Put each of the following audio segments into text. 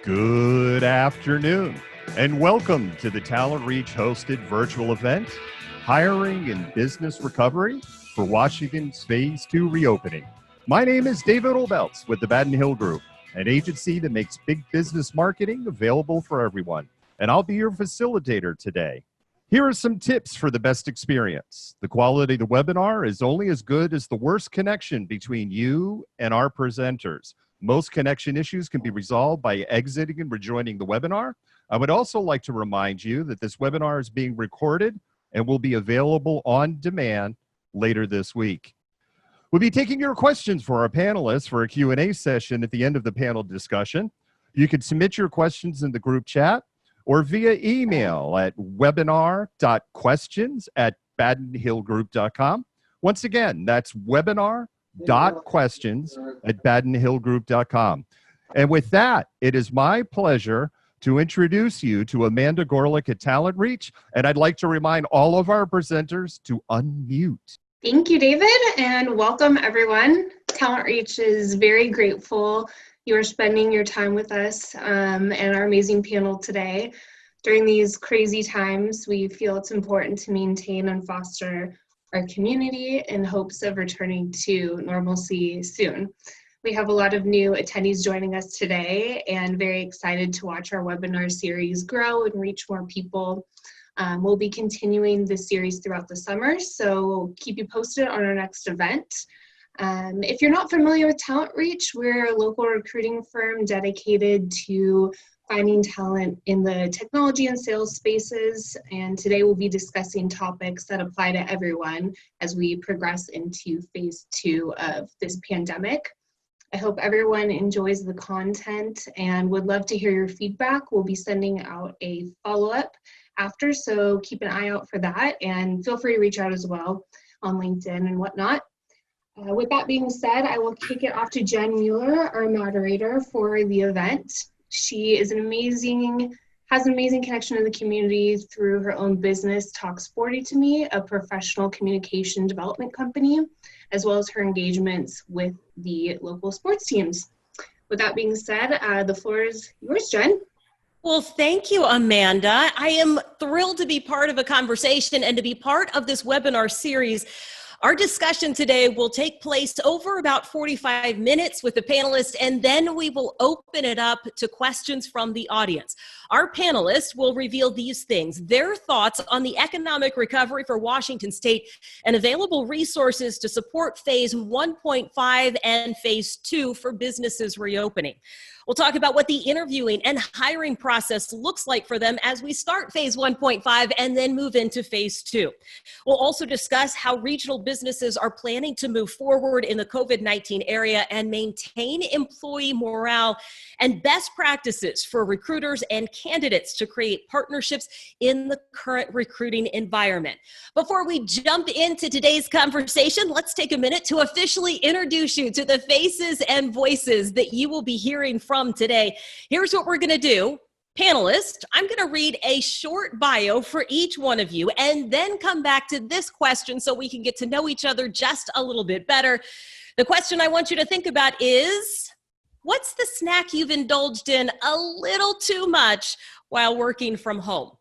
Good afternoon, and welcome to the TalentReach hosted virtual event, Hiring and Business Recovery for Washington's Phase 2 Reopening. My name is David Olbelts with the Badon Hill Group, an agency that makes big business marketing available for everyone, and I'll be your facilitator today. Here are some tips for the best experience. The quality of the webinar is only as good as the worst connection between you and our presenters. Most connection issues can be resolved by exiting and rejoining the webinar. I would also like to remind you that this webinar is being recorded and will be available on demand later this week. We'll be taking your questions for our panelists for a Q&A session at the end of the panel discussion. You can submit your questions in the group chat or via email at webinar.questions@badonhillgroup.com. Once again, that's webinar.questions@badonhillgroup.com. And with that, it is my pleasure to introduce you to Amanda Gorlick at TalentReach, and I'd like to remind all of our presenters to unmute. Thank you, David, and welcome everyone. TalentReach is very grateful you are spending your time with us and our amazing panel today. During these crazy times, we feel it's important to maintain and foster our community in hopes of returning to normalcy soon. We have a lot of new attendees joining us today and very excited to watch our webinar series grow and reach more people. We'll be continuing this series throughout the summer, so we'll keep you posted on our next event. If you're not familiar with TalentReach, we're a local recruiting firm dedicated to finding talent in the technology and sales spaces, and today we'll be discussing topics that apply to everyone as we progress into phase 2 of this pandemic. I hope everyone enjoys the content and would love to hear your feedback. We'll be sending out a follow-up after, so keep an eye out for that, and feel free to reach out as well on LinkedIn and whatnot. With that being said, I will kick it off to Jen Mueller, our moderator for the event. She is has an amazing connection to the community through her own business, Talk Sporty to Me, a professional communication development company, as well as her engagements with the local sports teams. With that being said, the floor is yours, Jen. Well, thank you, Amanda. I am thrilled to be part of a conversation and to be part of this webinar series. Our discussion today will take place over about 45 minutes with the panelists, and then we will open it up to questions from the audience. Our panelists will reveal these things, their thoughts on the economic recovery for Washington State and available resources to support phase 1.5 and phase 2 for businesses reopening. We'll talk about what the interviewing and hiring process looks like for them as we start phase 1.5 and then move into phase 2. We'll also discuss how regional businesses are planning to move forward in the COVID-19 area and maintain employee morale and best practices for recruiters and candidates to create partnerships in the current recruiting environment. Before we jump into today's conversation, let's take a minute to officially introduce you to the faces and voices that you will be hearing from today. Here's what we're going to do. Panelists, I'm going to read a short bio for each one of you and then come back to this question so we can get to know each other just a little bit better. The question I want you to think about is, what's the snack you've indulged in a little too much while working from home?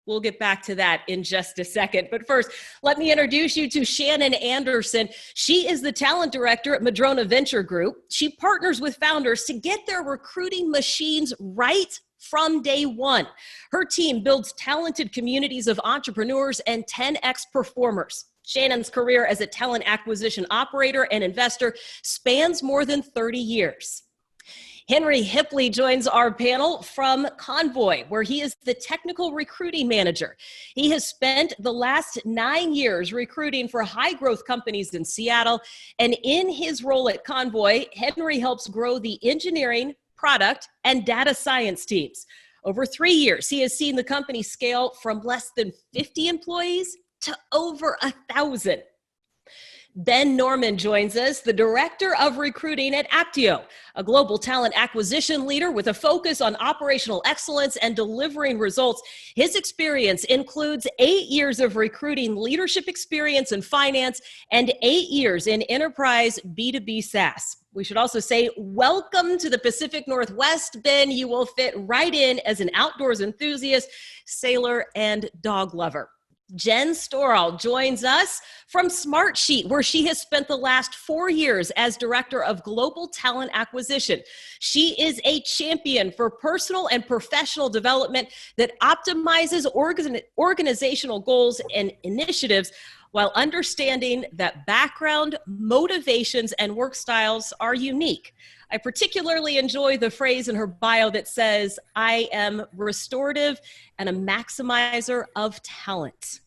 We'll get back to that in just a second. But first, let me introduce you to Shannon Anderson. She is the talent director at Madrona Venture Group. She partners with founders to get their recruiting machines right from day one. Her team builds talented communities of entrepreneurs and 10X performers. Shannon's career as a talent acquisition operator and investor spans more than 30 years. Henry Hippely joins our panel from Convoy, where he is the technical recruiting manager. He has spent the last 9 years recruiting for high-growth companies in Seattle, and in his role at Convoy, Henry helps grow the engineering, product, and data science teams. Over 3 years, he has seen the company scale from less than 50 employees to over 1,000. Ben Norman joins us, the Director of Recruiting at Apptio, a global talent acquisition leader with a focus on operational excellence and delivering results. His experience includes 8 years of recruiting leadership experience in finance and 8 years in enterprise B2B SaaS. We should also say welcome to the Pacific Northwest, Ben. You will fit right in as an outdoors enthusiast, sailor, and dog lover. Jen Stoural joins us from Smartsheet, where she has spent the last 4 years as Director of Global Talent Acquisition. She is a champion for personal and professional development that optimizes organizational goals and initiatives while understanding that background, motivations, and work styles are unique. I particularly enjoy the phrase in her bio that says, "I am restorative and a maximizer of talent."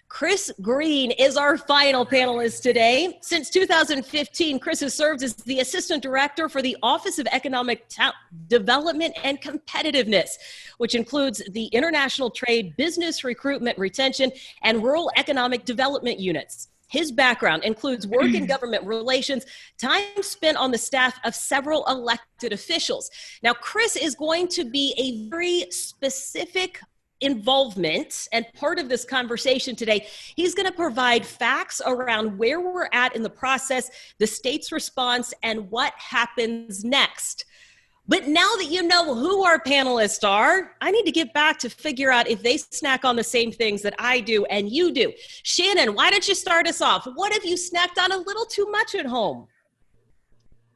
Chris Green is our final panelist today. Since 2015, Chris has served as the Assistant Director for the Office of Economic Development and Competitiveness, which includes the International Trade, Business Recruitment, Retention, and Rural Economic Development units. His background includes work in government relations, time spent on the staff of several elected officials. Now, Chris is going to be a very specific involvement and part of this conversation today. He's going to provide facts around where we're at in the process, the state's response, and what happens next. But now that you know who our panelists are, I need to get back to figure out if they snack on the same things that I do and you do. Shannon, why don't you start us off? What have you snacked on a little too much at home?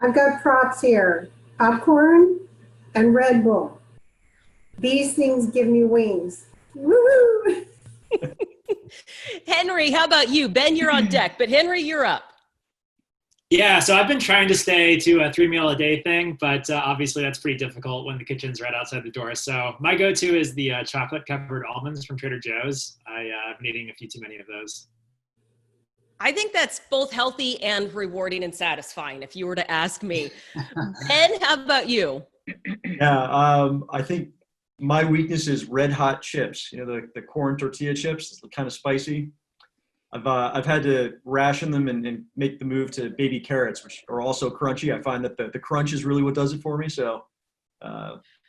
I've got props here, popcorn and Red Bull. These things give me wings. Woo-hoo! Henry, how about you? Ben, you're on deck, but Henry, you're up. Yeah, so I've been trying to stay to a 3-meal-a-day thing, but obviously that's pretty difficult when the kitchen's right outside the door. So my go-to is the chocolate-covered almonds from Trader Joe's. I've been eating a few too many of those. I think that's both healthy and rewarding and satisfying, if you were to ask me. Ben, how about you? Yeah, I think my weakness is red hot chips. You know, the corn tortilla chips, it's kind of spicy. I've had to ration them and make the move to baby carrots, which are also crunchy. I find that the crunch is really what does it for me. So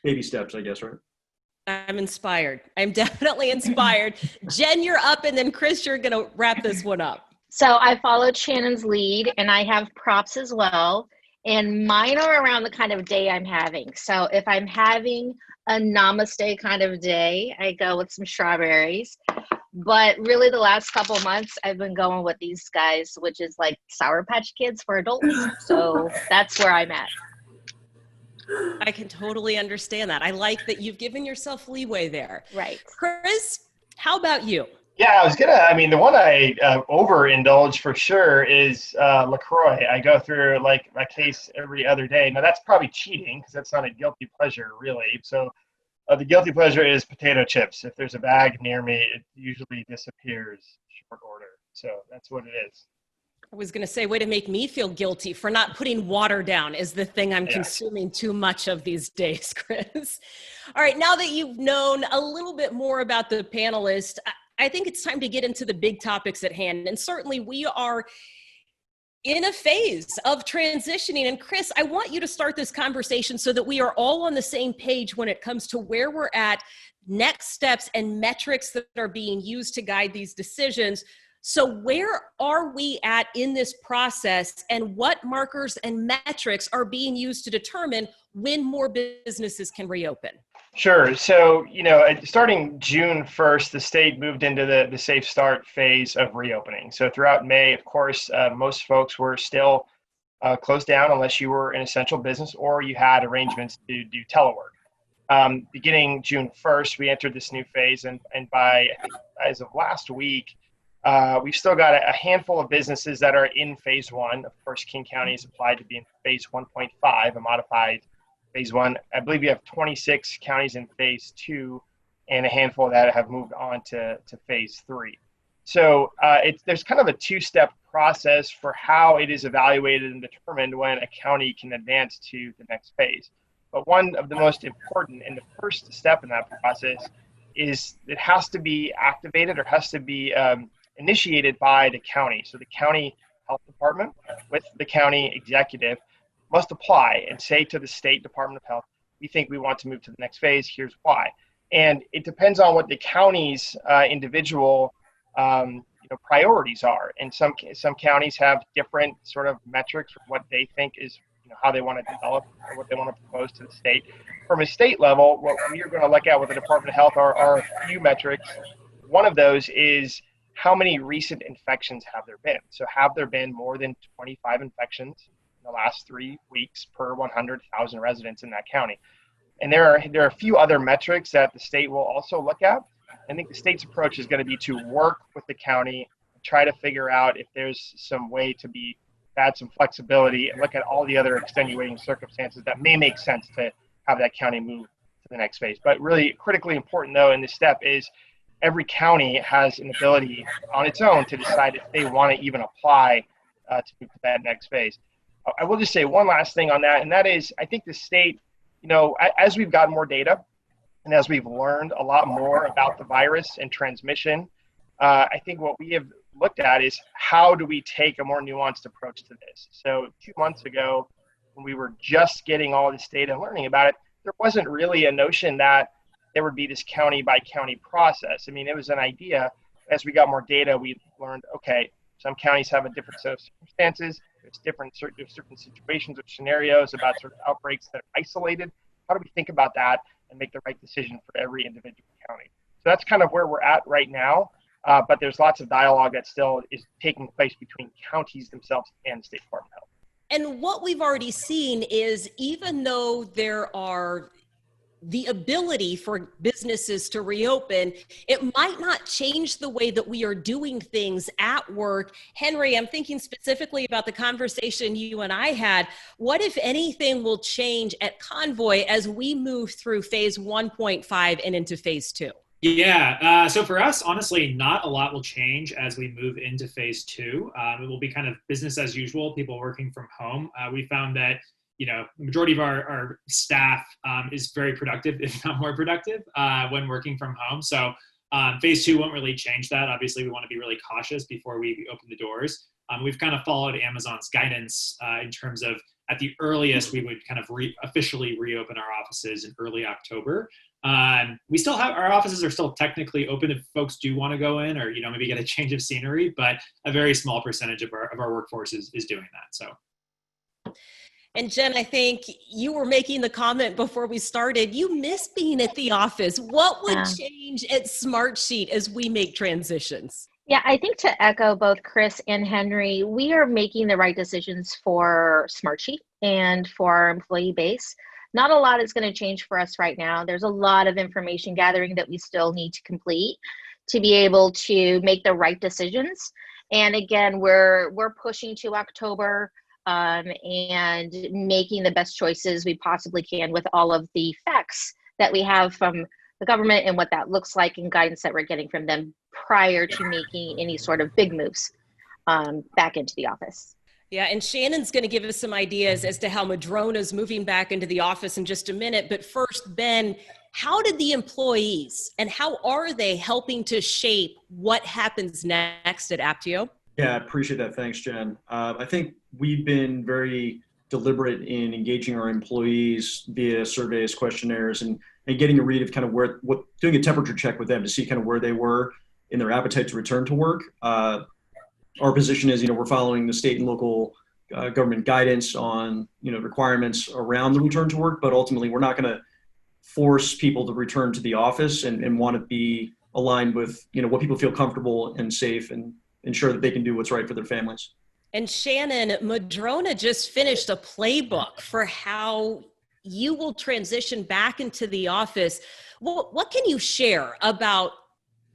baby steps, I guess, right? I'm inspired. I'm definitely inspired. Jen, you're up, and then Chris, you're going to wrap this one up. So I followed Shannon's lead, and I have props as well. And mine are around the kind of day I'm having. So if I'm having a namaste kind of day, I go with some strawberries. But really the last couple of months, I've been going with these guys, which is like Sour Patch Kids for adults. So that's where I'm at. I can totally understand that. I like that you've given yourself leeway there. Right. Chris, how about you? Yeah, the one I overindulge for sure is LaCroix. I go through like a case every other day. Now that's probably cheating because that's not a guilty pleasure really. So the guilty pleasure is potato chips. If there's a bag near me, it usually disappears short order. So that's what it is. I was going to say, way to make me feel guilty for not putting water down is the thing I'm consuming too much of these days, Chris. All right, now that you've known a little bit more about the panelists, I think it's time to get into the big topics at hand. And certainly we are in a phase of transitioning. And Chris, I want you to start this conversation so that we are all on the same page when it comes to where we're at, next steps, and metrics that are being used to guide these decisions. So where are we at in this process, and what markers and metrics are being used to determine when more businesses can reopen? Sure. So, starting June 1st, the state moved into the safe start phase of reopening. So throughout May, of course, most folks were still closed down unless you were an essential business or you had arrangements to do telework. Beginning June 1st, we entered this new phase, and as of last week, we've still got a handful of businesses that are in phase 1. Of course, King County is applied to be in phase 1.5, a modified phase 1. I believe you have 26 counties in phase 2 and a handful that have moved on to phase 3. So there's kind of a two-step process for how it is evaluated and determined when a county can advance to the next phase. But one of the most important and the first step in that process is it has to be activated or has to be initiated by the county. So the county health department with the county executive must apply and say to the state Department of Health, we think we want to move to the next phase, here's why. And it depends on what the county's individual priorities are. And some counties have different sort of metrics for what they think is how they want to develop or what they want to propose to the state. From a state level, what we are going to look at with the Department of Health are a few metrics. One of those is how many recent infections have there been? So have there been more than 25 infections in the last 3 weeks per 100,000 residents in that county? And there are a few other metrics that the state will also look at. I think the state's approach is going to be to work with the county and try to figure out if there's some way to add some flexibility and look at all the other extenuating circumstances that may make sense to have that county move to the next phase. But really critically important, though, in this step is every county has an ability on its own to decide if they want to even apply to move to that next phase. I will just say one last thing on that, and that is I think the state, as we've gotten more data and as we've learned a lot more about the virus and transmission, I think what we have looked at is how do we take a more nuanced approach to this. So 2 months ago, when we were just getting all this data and learning about it, there wasn't really a notion that there would be this county by county process. I mean, it was an idea. As we got more data, we learned, okay, some counties have a different set of circumstances. There's certain situations or scenarios about sort of outbreaks that are isolated. How do we think about that and make the right decision for every individual county? So that's kind of where we're at right now. But there's lots of dialogue that still is taking place between counties themselves and the State Department of Health. And what we've already seen is even though there are the ability for businesses to reopen, it might not change the way that we are doing things at work. Henry, I'm thinking specifically about the conversation you and I had. What, if anything, will change at Convoy as we move through phase 1.5 and into phase 2? Yeah, so for us, honestly, not a lot will change as we move into phase 2. It will be kind of business as usual, people working from home. We found that the majority of our staff is very productive, if not more productive, when working from home. So phase 2 won't really change that. Obviously, we want to be really cautious before we open the doors. We've kind of followed Amazon's guidance in terms of at the earliest, we would kind of officially reopen our offices in early October. We still have, our offices are still technically open if folks do want to go in or, maybe get a change of scenery, but a very small percentage of our workforce is doing that. So. And Jen, I think you were making the comment before we started, you miss being at the office. What would change at Smartsheet as we make transitions? Yeah, I think to echo both Chris and Henry, we are making the right decisions for Smartsheet and for our employee base. Not a lot is going to change for us right now. There's a lot of information gathering that we still need to complete to be able to make the right decisions. And again, we're pushing to October and making the best choices we possibly can with all of the facts that we have from the government and what that looks like and guidance that we're getting from them prior to making any sort of big moves back into the office. Yeah, and Shannon's going to give us some ideas as to how Madrona is moving back into the office in just a minute. But first, Ben, how did the employees and how are they helping to shape what happens next at Apptio? Yeah, I appreciate that. Thanks, Jen. I think we've been very deliberate in engaging our employees via surveys, questionnaires, and getting a read of kind of doing a temperature check with them to see kind of where they were in their appetite to return to work. Our position is, we're following the state and local government guidance on, requirements around the return to work, but ultimately we're not going to force people to return to the office and want to be aligned with, what people feel comfortable and safe and ensure that they can do what's right for their families. And Shannon, Madrona just finished a playbook for how you will transition back into the office. What can you share about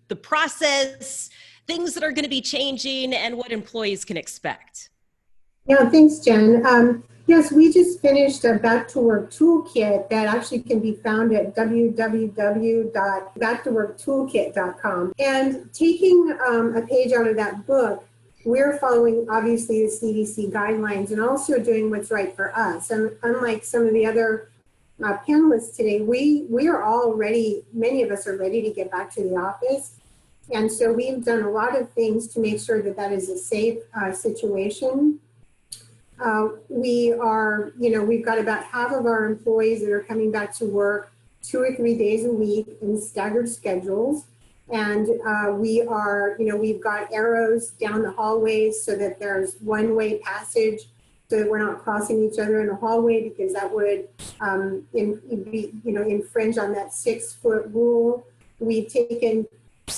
the process, things that are going to be changing, and what employees can expect? Yeah, thanks, Jen. Yes, we just finished a Back to Work toolkit that actually can be found at www.backtoworktoolkit.com. And taking a page out of that book, we're following, obviously, the CDC guidelines and also doing what's right for us. And unlike some of the other panelists today, we are all ready, many of us are ready to get back to the office. And so we've done a lot of things to make sure that that is a safe situation. We've got about half of our employees that are coming back to work 2 or 3 days a week in staggered schedules. And we've got arrows down the hallways so that there's one-way passage, so that we're not crossing each other in the hallway, because that would infringe on that 6-foot rule. We've taken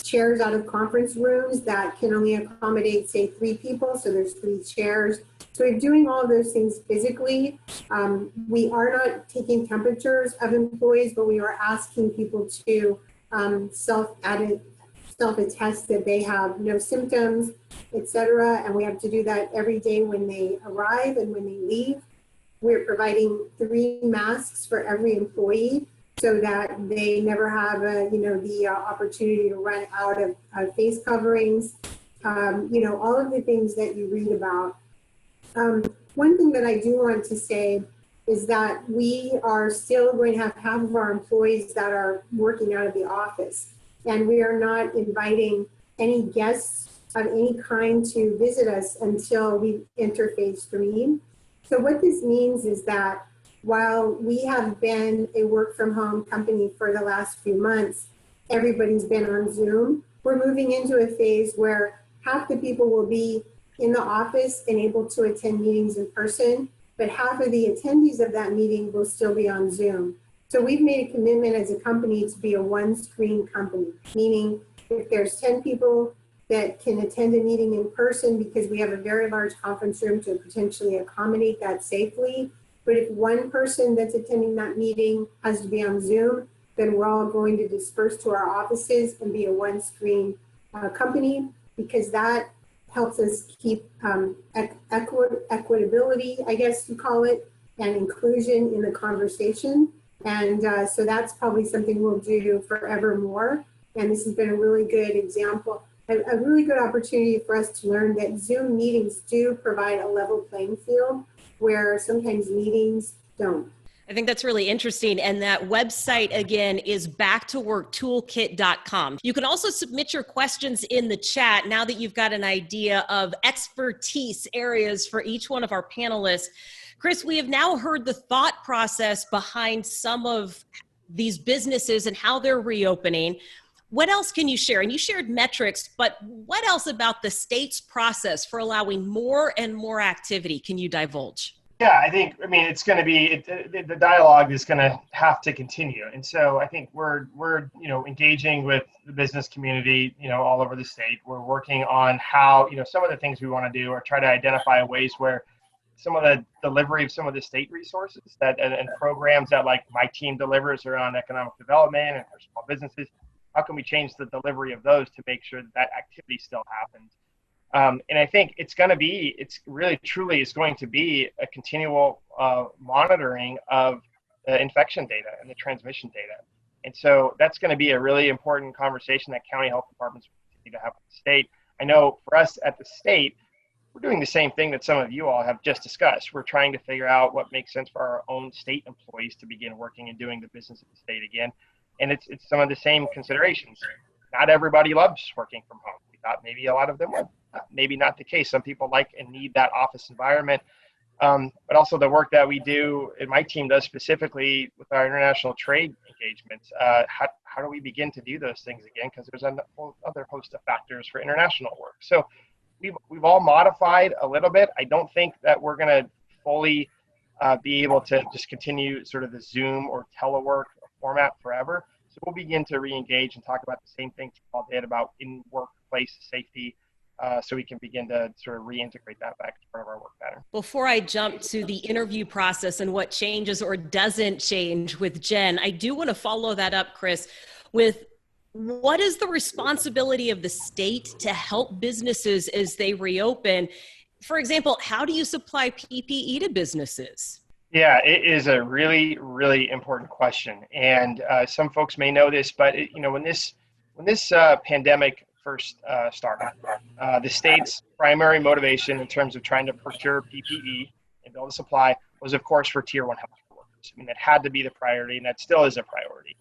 chairs out of conference rooms that can only accommodate, say, 3 people, so there's 3 chairs. So we're doing all of those things physically. We are not taking temperatures of employees, but we are asking people to self-attest that they have no symptoms, etc. And we have to do that every day when they arrive and when they leave. We're providing 3 masks for every employee so that they never have the opportunity to run out of face coverings. All of the things that you read about. One thing that I do want to say is that we are still going to have half of our employees that are working out of the office, and we are not inviting any guests of any kind to visit us until we enter phase 3. So what this means is that while we have been a work from home company for the last few months, everybody's been on Zoom. We're moving into a phase where half the people will be in the office and able to attend meetings in person, but half of the attendees of that meeting will still be on Zoom. So we've made a commitment as a company to be a one-screen company, meaning if there's 10 people that can attend a meeting in person, because we have a very large conference room to potentially accommodate that safely, but if one person that's attending that meeting has to be on Zoom, then we're all going to disperse to our offices and be a one-screen company, because that helps us keep equitability, I guess you call it, and inclusion in the conversation. And so that's probably something we'll do forevermore. And this has been a really good example, a really good opportunity for us to learn that Zoom meetings do provide a level playing field where sometimes meetings don't. I think that's really interesting. And that website, again, is backtoworktoolkit.com. You can also submit your questions in the chat now that you've got an idea of expertise areas for each one of our panelists. Chris, we have now heard the thought process behind some of these businesses and how they're reopening. What else can you share? And you shared metrics, but what else about the state's process for allowing more and more activity can you divulge? Yeah, it's going to be, the dialogue is going to have to continue. And so I think we're engaging with the business community, all over the state. We're working on how, some of the things we want to do, or try to identify ways where some of the delivery of some of the state resources and programs that, like, my team delivers around economic development and for small businesses, how can we change the delivery of those to make sure that activity still happens? And I think it's going to be a continual monitoring of the infection data and the transmission data. And so that's going to be a really important conversation that county health departments will continue to have with the state. I know for us at the state, we're doing the same thing that some of you all have just discussed. We're trying to figure out what makes sense for our own state employees to begin working and doing the business of the state again. And it's some of the same considerations. Not everybody loves working from home. We thought maybe a lot of them would. Maybe not the case. Some people like and need that office environment. But also the work that we do, and my team does specifically with our international trade engagements, how do we begin to do those things again? Because there's a whole other host of factors for international work. So we've all modified a little bit. I don't think that we're going to fully be able to just continue sort of the Zoom or telework format forever. So we'll begin to re-engage and talk about the same things you all did about in-workplace safety, so we can begin to sort of reintegrate that back to part of our work pattern. Before I jump to the interview process and what changes or doesn't change with Jen, I do want to follow that up, Chris, with what is the responsibility of the state to help businesses as they reopen? For example, how do you supply PPE to businesses? Yeah, it is a really, really important question. And some folks may know this, but when this pandemic first started, the state's primary motivation in terms of trying to procure PPE and build a supply was, of course, for Tier 1 healthcare workers. It had to be the priority, and that still is a priority.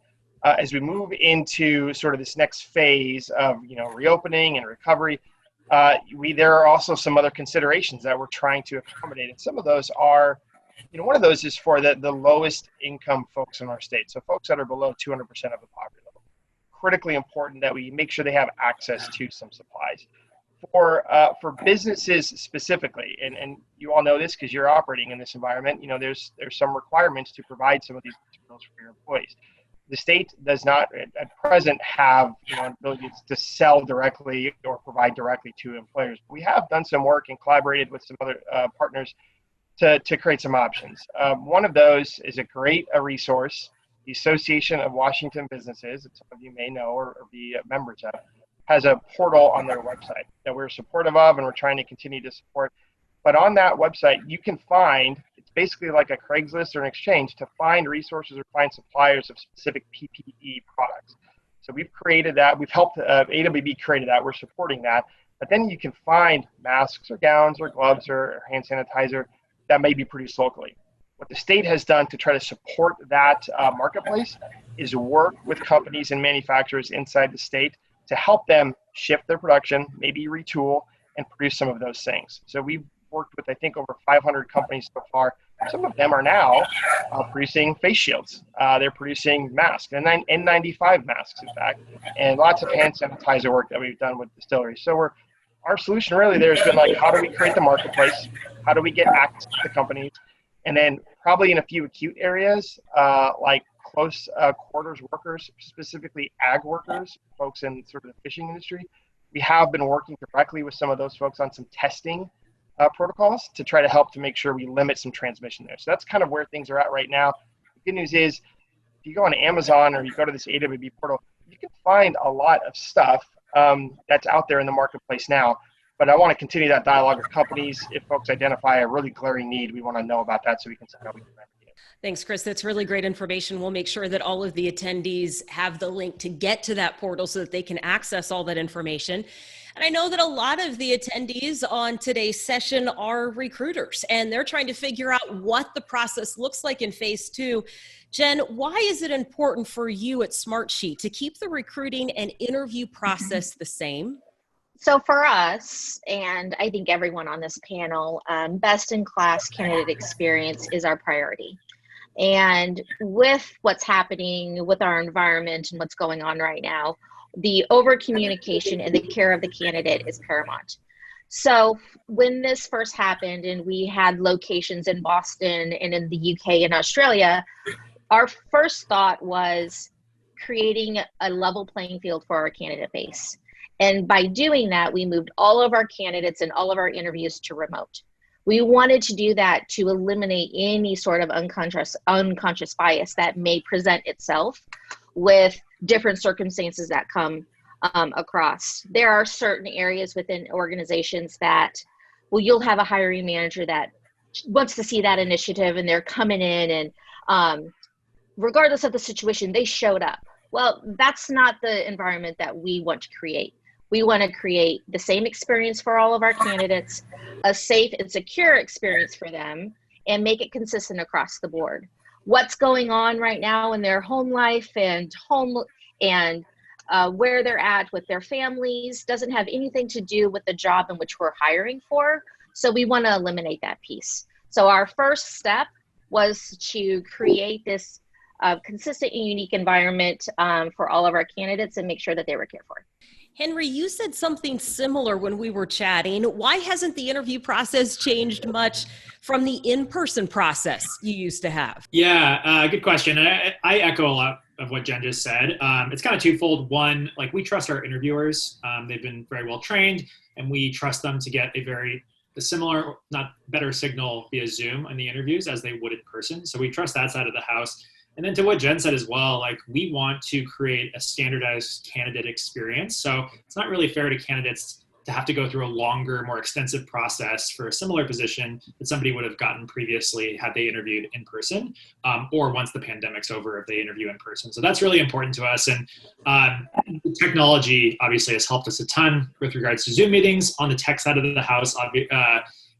As we move into sort of this next phase of reopening and recovery, there are also some other considerations that we're trying to accommodate, and some of those are, one of those is for the lowest income folks in our state, so folks that are below 200% of the poverty level. critically important that we make sure they have access to some supplies. For businesses specifically, and you all know this because you're operating in this environment, there's some requirements to provide some of these materials for your employees. The state does not at present have an ability to sell directly or provide directly to employers. We have done some work and collaborated with some other partners to create some options. One of those is a great resource, the Association of Washington Businesses, that some of you may know or be members of, has a portal on their website that we're supportive of and we're trying to continue to support. But on that website, you can find, it's basically like a Craigslist or an exchange to find resources or find suppliers of specific PPE products. So we've created that. We've helped AWB created that. We're supporting that. But then you can find masks or gowns or gloves or hand sanitizer that may be produced locally. What the state has done to try to support that marketplace is work with companies and manufacturers inside the state to help them shift their production, maybe retool, and produce some of those things. So we've worked with, I think, over 500 companies so far. Some of them are now producing face shields. They're producing masks, and N95 masks, in fact, and lots of hand sanitizer work that we've done with distilleries. So our solution really there has been like, how do we create the marketplace? How do we get access to companies? And then probably in a few acute areas, like close quarters workers, specifically ag workers, folks in sort of the fishing industry, we have been working directly with some of those folks on some testing protocols to try to help to make sure we limit some transmission there. So that's kind of where things are at right now. The good news is, if you go on Amazon or you go to this AWB portal, you can find a lot of stuff that's out there in the marketplace now. But I want to continue that dialogue with companies. If folks identify a really glaring need, we want to know about that so we can see how we can remedy it. Thanks, Chris. That's really great information. We'll make sure that all of the attendees have the link to get to that portal so that they can access all that information. And I know that a lot of the attendees on today's session are recruiters, and they're trying to figure out what the process looks like in phase 2. Jen, why is it important for you at Smartsheet to keep the recruiting and interview process the same? So for us, and I think everyone on this panel, best in class candidate experience is our priority. And with what's happening with our environment and what's going on right now, the over communication and the care of the candidate is paramount. So when this first happened and we had locations in Boston and in the UK and Australia, our first thought was creating a level playing field for our candidate base. And by doing that, we moved all of our candidates and all of our interviews to remote. We wanted to do that to eliminate any sort of unconscious bias that may present itself with different circumstances that come across. There are certain areas within organizations that, well, you'll have a hiring manager that wants to see that initiative and they're coming in and regardless of the situation, they showed up. Well, that's not the environment that we want to create. We want to create the same experience for all of our candidates, a safe and secure experience for them, and make it consistent across the board. What's going on right now in their home life and where they're at with their families doesn't have anything to do with the job in which we're hiring for. So we want to eliminate that piece. So our first step was to create this consistent and unique environment for all of our candidates and make sure that they were cared for. Henry, you said something similar when we were chatting. Why hasn't the interview process changed much from the in-person process you used to have? Yeah, good question. I echo a lot of what Jen just said. It's kind of twofold. One, like we trust our interviewers. They've been very well trained, and we trust them to get a similar, not better signal via Zoom in the interviews as they would in person. So we trust that side of the house. And then to what Jen said as well, like we want to create a standardized candidate experience. So it's not really fair to candidates to have to go through a longer, more extensive process for a similar position that somebody would have gotten previously had they interviewed in person, or once the pandemic's over if they interview in person. So that's really important to us. And technology obviously has helped us a ton with regards to Zoom meetings on the tech side of the house.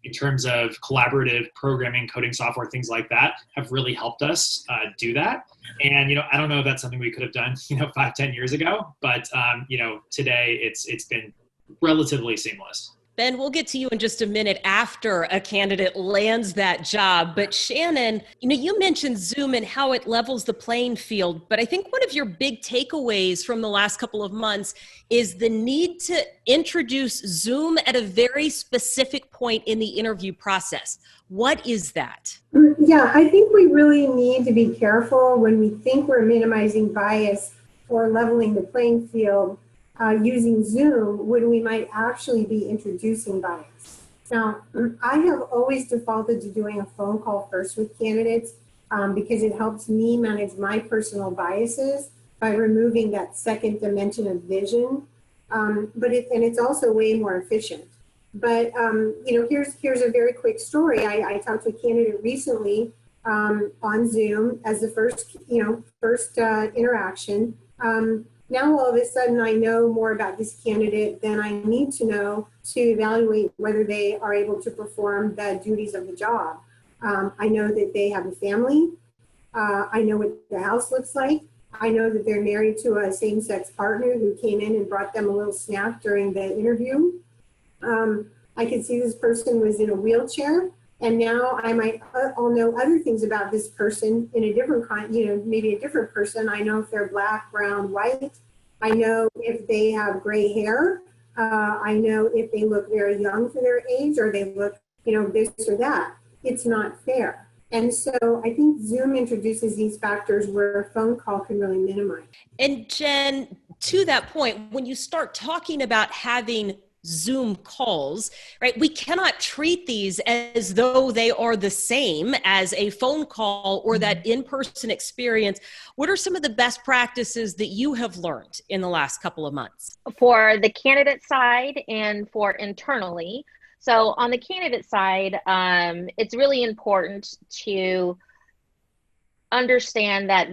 In terms of collaborative programming, coding software, things like that have really helped us do that. And, I don't know if that's something we could have done, 5-10 years ago, but, today it's been relatively seamless. Ben, we'll get to you in just a minute after a candidate lands that job. But Shannon, you mentioned Zoom and how it levels the playing field. But I think one of your big takeaways from the last couple of months is the need to introduce Zoom at a very specific point in the interview process. What is that? Yeah, I think we really need to be careful when we think we're minimizing bias or leveling the playing field using Zoom when we might actually be introducing bias. Now, I have always defaulted to doing a phone call first with candidates because it helps me manage my personal biases by removing that second dimension of vision. It's also way more efficient. But here's a very quick story. I talked to a candidate recently on Zoom as the first interaction. Now all of a sudden I know more about this candidate than I need to know to evaluate whether they are able to perform the duties of the job. I know that they have a family. I know what the house looks like. I know that they're married to a same-sex partner who came in and brought them a little snack during the interview. I could see this person was in a wheelchair, and now I'll know other things about this person in a different maybe a different person. I know if they're black, brown, white. I know if they have gray hair. I know if they look very young for their age, or they look, this or that. It's not fair. And so I think Zoom introduces these factors where a phone call can really minimize. And Jen, to that point, when you start talking about having Zoom calls, right? We cannot treat these as though they are the same as a phone call or that in-person experience. What are some of the best practices that you have learned in the last couple of months? For the candidate side and for internally. So on the candidate side, it's really important to understand that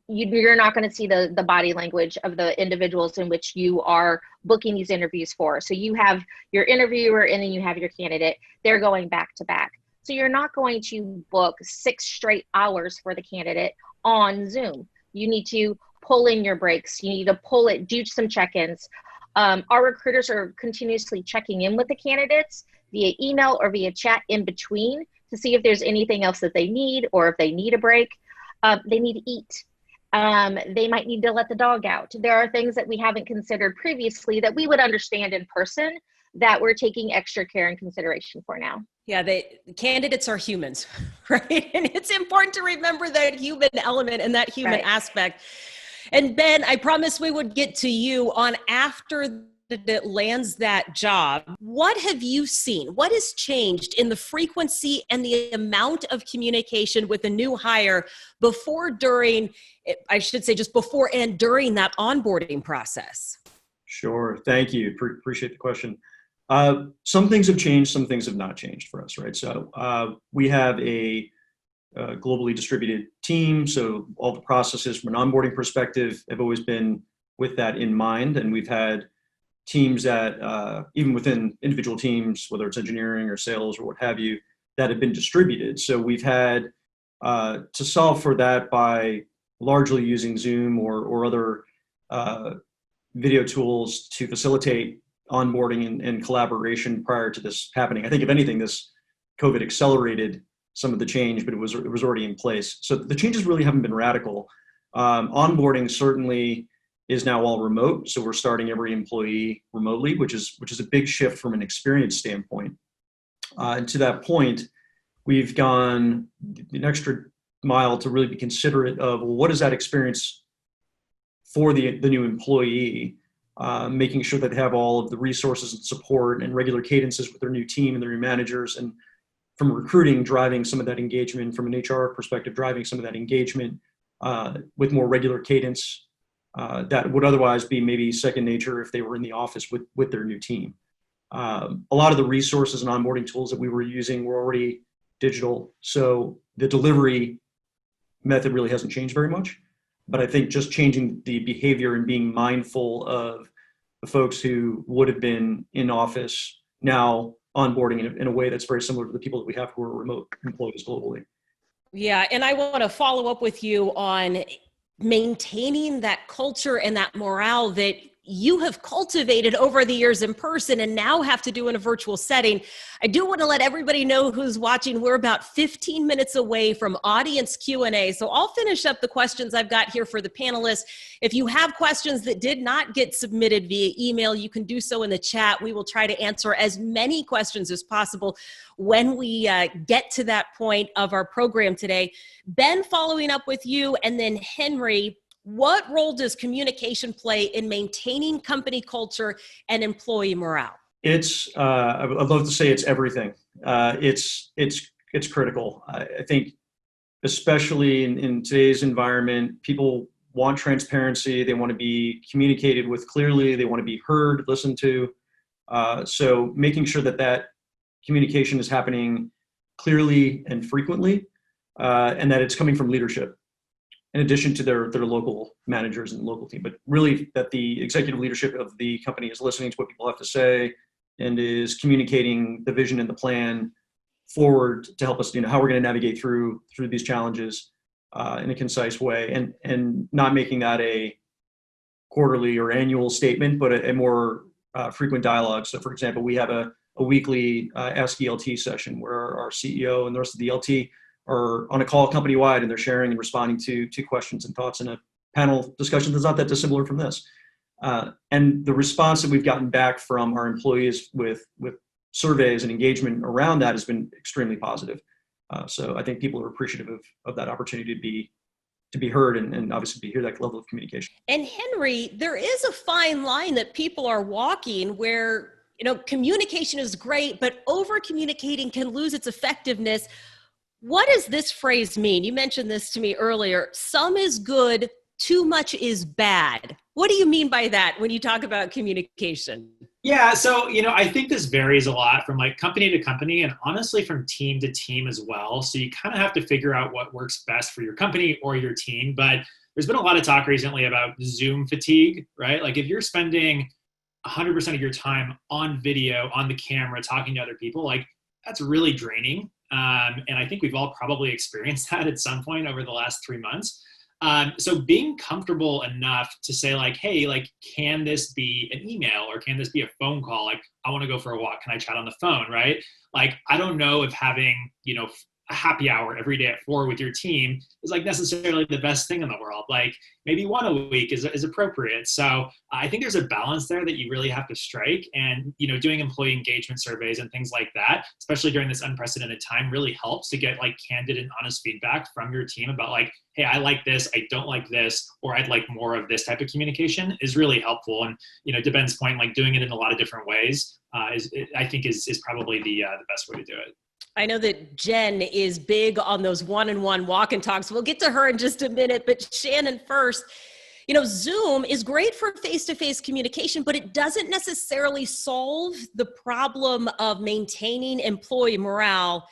you're not going to see the body language of the individuals in which you are booking these interviews for. So you have your interviewer and then you have your candidate. They're going back to back. So you're not going to book 6 straight hours for the candidate on Zoom. You need to pull in your breaks. You need to pull it, do some check-ins. Our recruiters are continuously checking in with the candidates via email or via chat in between to see if there's anything else that they need or if they need a break. They need to eat. They might need to let the dog out. There are things that we haven't considered previously that we would understand in person that we're taking extra care and consideration for now. Yeah, candidates are humans, right? And it's important to remember that human element and that human aspect. And Ben, I promised we would get to you on after that lands that job. What have you seen? What has changed in the frequency and the amount of communication with a new hire before, during, I should say just before and during that onboarding process? Sure. Thank you. Appreciate the question. Some things have changed, some things have not changed for us, right? So we have a globally distributed team. So all the processes from an onboarding perspective have always been with that in mind. And we've had teams that, even within individual teams, whether it's engineering or sales or what have you, that have been distributed. So we've had to solve for that by largely using Zoom or other video tools to facilitate onboarding and collaboration prior to this happening. I think if anything, this COVID accelerated some of the change, but it was already in place. So the changes really haven't been radical. Onboarding certainly is now all remote. So we're starting every employee remotely, which is a big shift from an experience standpoint. And to that point, we've gone an extra mile to really be considerate of, well, what is that experience for the new employee, making sure that they have all of the resources and support and regular cadences with their new team and their new managers, and from recruiting, driving some of that engagement, from an HR perspective, driving some of that engagement with more regular cadence that would otherwise be maybe second nature if they were in the office with their new team. A lot of the resources and onboarding tools that we were using were already digital, so the delivery method really hasn't changed very much. But I think just changing the behavior and being mindful of the folks who would have been in office now onboarding in a way that's very similar to the people that we have who are remote employees globally. Yeah, and I want to follow up with you on maintaining that culture and that morale that you have cultivated over the years in person and now have to do in a virtual setting. I do want to let everybody know who's watching, we're about 15 minutes away from audience Q&A. So I'll finish up the questions I've got here for the panelists. If you have questions that did not get submitted via email, you can do so in the chat. We will try to answer as many questions as possible when we get to that point of our program today. Ben, following up with you, and then Henry, what role does communication play in maintaining company culture and employee morale? I'd love to say it's everything. It's critical. I think, especially in today's environment, people want transparency. They want to be communicated with clearly. They want to be heard, listened to. So making sure that communication is happening clearly and frequently, and that it's coming from leadership, in addition to their local managers and local team, but really that the executive leadership of the company is listening to what people have to say and is communicating the vision and the plan forward to help us, how we're going to navigate through these challenges in a concise way, and not making that a quarterly or annual statement, but a more frequent dialogue. So, for example, we have a weekly Ask ELT session where our CEO and the rest of the ELT are on a call company-wide, and they're sharing and responding to questions and thoughts in a panel discussion that's not that dissimilar from this. And the response that we've gotten back from our employees with surveys and engagement around that has been extremely positive. So I think people are appreciative of that opportunity to be heard and obviously to hear that level of communication. And Henry, there is a fine line that people are walking where, communication is great, but over-communicating can lose its effectiveness. What does this phrase mean? You mentioned this to me earlier. Some is good, too much is bad. What do you mean by that when you talk about communication? Yeah, so, I think this varies a lot from company to company and honestly from team to team as well. So you kind of have to figure out what works best for your company or your team. But there's been a lot of talk recently about Zoom fatigue, right? If you're spending 100% of your time on video, on the camera, talking to other people, that's really draining. And I think we've all probably experienced that at some point over the last 3 months. So being comfortable enough to say hey, can this be an email or can this be a phone call? I want to go for a walk. Can I chat on the phone? Right? I don't know if having, a happy hour every day at 4 with your team is necessarily the best thing in the world. Maybe one a week is appropriate. So I think there's a balance there that you really have to strike, and, doing employee engagement surveys and things like that, especially during this unprecedented time, really helps to get candid and honest feedback from your team about hey, I like this, I don't like this, or I'd like more of this type of communication is really helpful. And, to Ben's point, doing it in a lot of different ways I think is probably the best way to do it. I know that Jen is big on those one-on-one walk and talks. We'll get to her in just a minute, but Shannon first. Zoom is great for face-to-face communication, but it doesn't necessarily solve the problem of maintaining employee morale.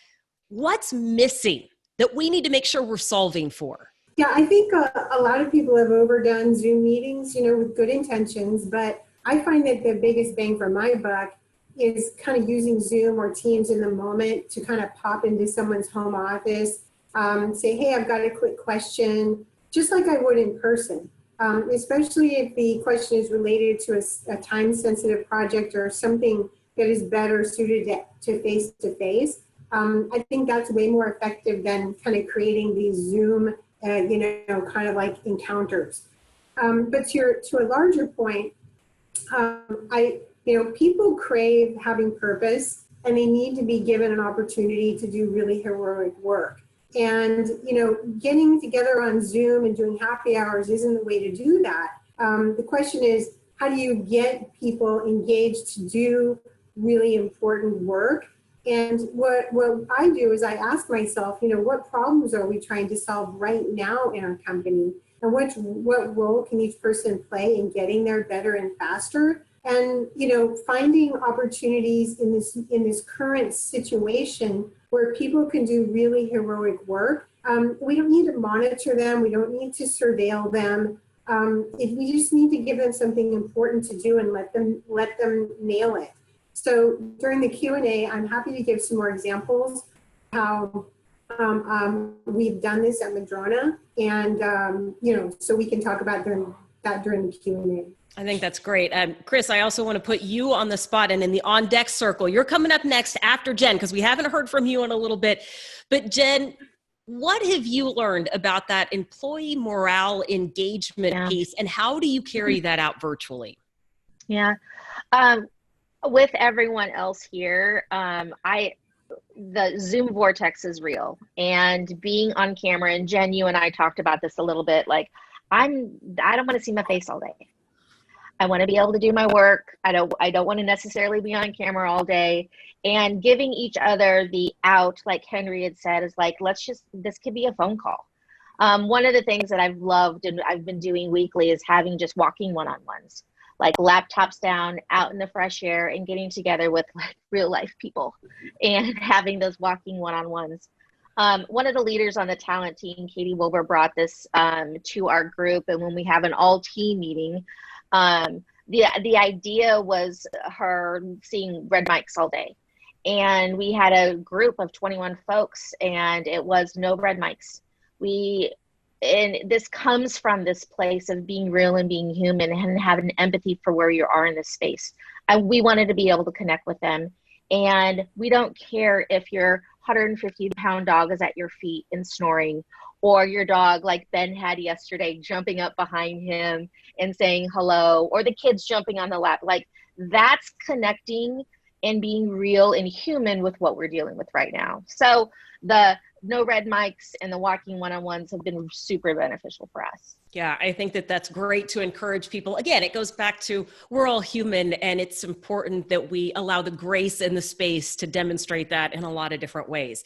What's missing that we need to make sure we're solving for? Yeah, I think a lot of people have overdone Zoom meetings, with good intentions, but I find that the biggest bang for my buck is kind of using Zoom or Teams in the moment to kind of pop into someone's home office, say, hey, I've got a quick question, just like I would in person, especially if the question is related to a time-sensitive project or something that is better suited to face-to-face. I think that's way more effective than kind of creating these Zoom, kind of encounters. But to a larger point, people crave having purpose, and they need to be given an opportunity to do really heroic work. And, getting together on Zoom and doing happy hours isn't the way to do that. The question is, how do you get people engaged to do really important work? And what I do is I ask myself, what problems are we trying to solve right now in our company? And what role can each person play in getting there better and faster? And, finding opportunities in this current situation where people can do really heroic work. We don't need to monitor them. We don't need to surveil them. We just need to give them something important to do and let them nail it. So during the Q&A, I'm happy to give some more examples how we've done this at Madrona, and so we can talk about that during the Q&A. I think that's great. Chris, I also want to put you on the spot and in the on deck circle. You're coming up next after Jen, because we haven't heard from you in a little bit. But Jen, what have you learned about that employee morale engagement piece, and how do you carry that out virtually? Yeah. With everyone else here, the Zoom vortex is real, and being on camera, and Jen, you and I talked about this a little bit, like I don't want to see my face all day. I want to be able to do my work. I don't want to necessarily be on camera all day. And giving each other the out, like Henry had said, is like, this could be a phone call. One of the things that I've loved and I've been doing weekly is having just walking one-on-ones, like laptops down, out in the fresh air, and getting together with like real life people and having those walking one-on-ones. One of the leaders on the talent team, Katie Wilbur, brought this to our group. And when we have an all team meeting, the idea was her seeing red mics all day. And we had a group of 21 folks, and it was no red mics. And this comes from this place of being real and being human and having empathy for where you are in this space. And we wanted to be able to connect with them. And we don't care if your 150-pound dog is at your feet and snoring, or your dog like Ben had yesterday jumping up behind him and saying hello, or the kids jumping on the lap. Like, that's connecting and being real and human with what we're dealing with right now. So the no red mics and the walking one-on-ones have been super beneficial for us. Yeah, I think that that's great to encourage people. Again, it goes back to we're all human, and it's important that we allow the grace and the space to demonstrate that in a lot of different ways.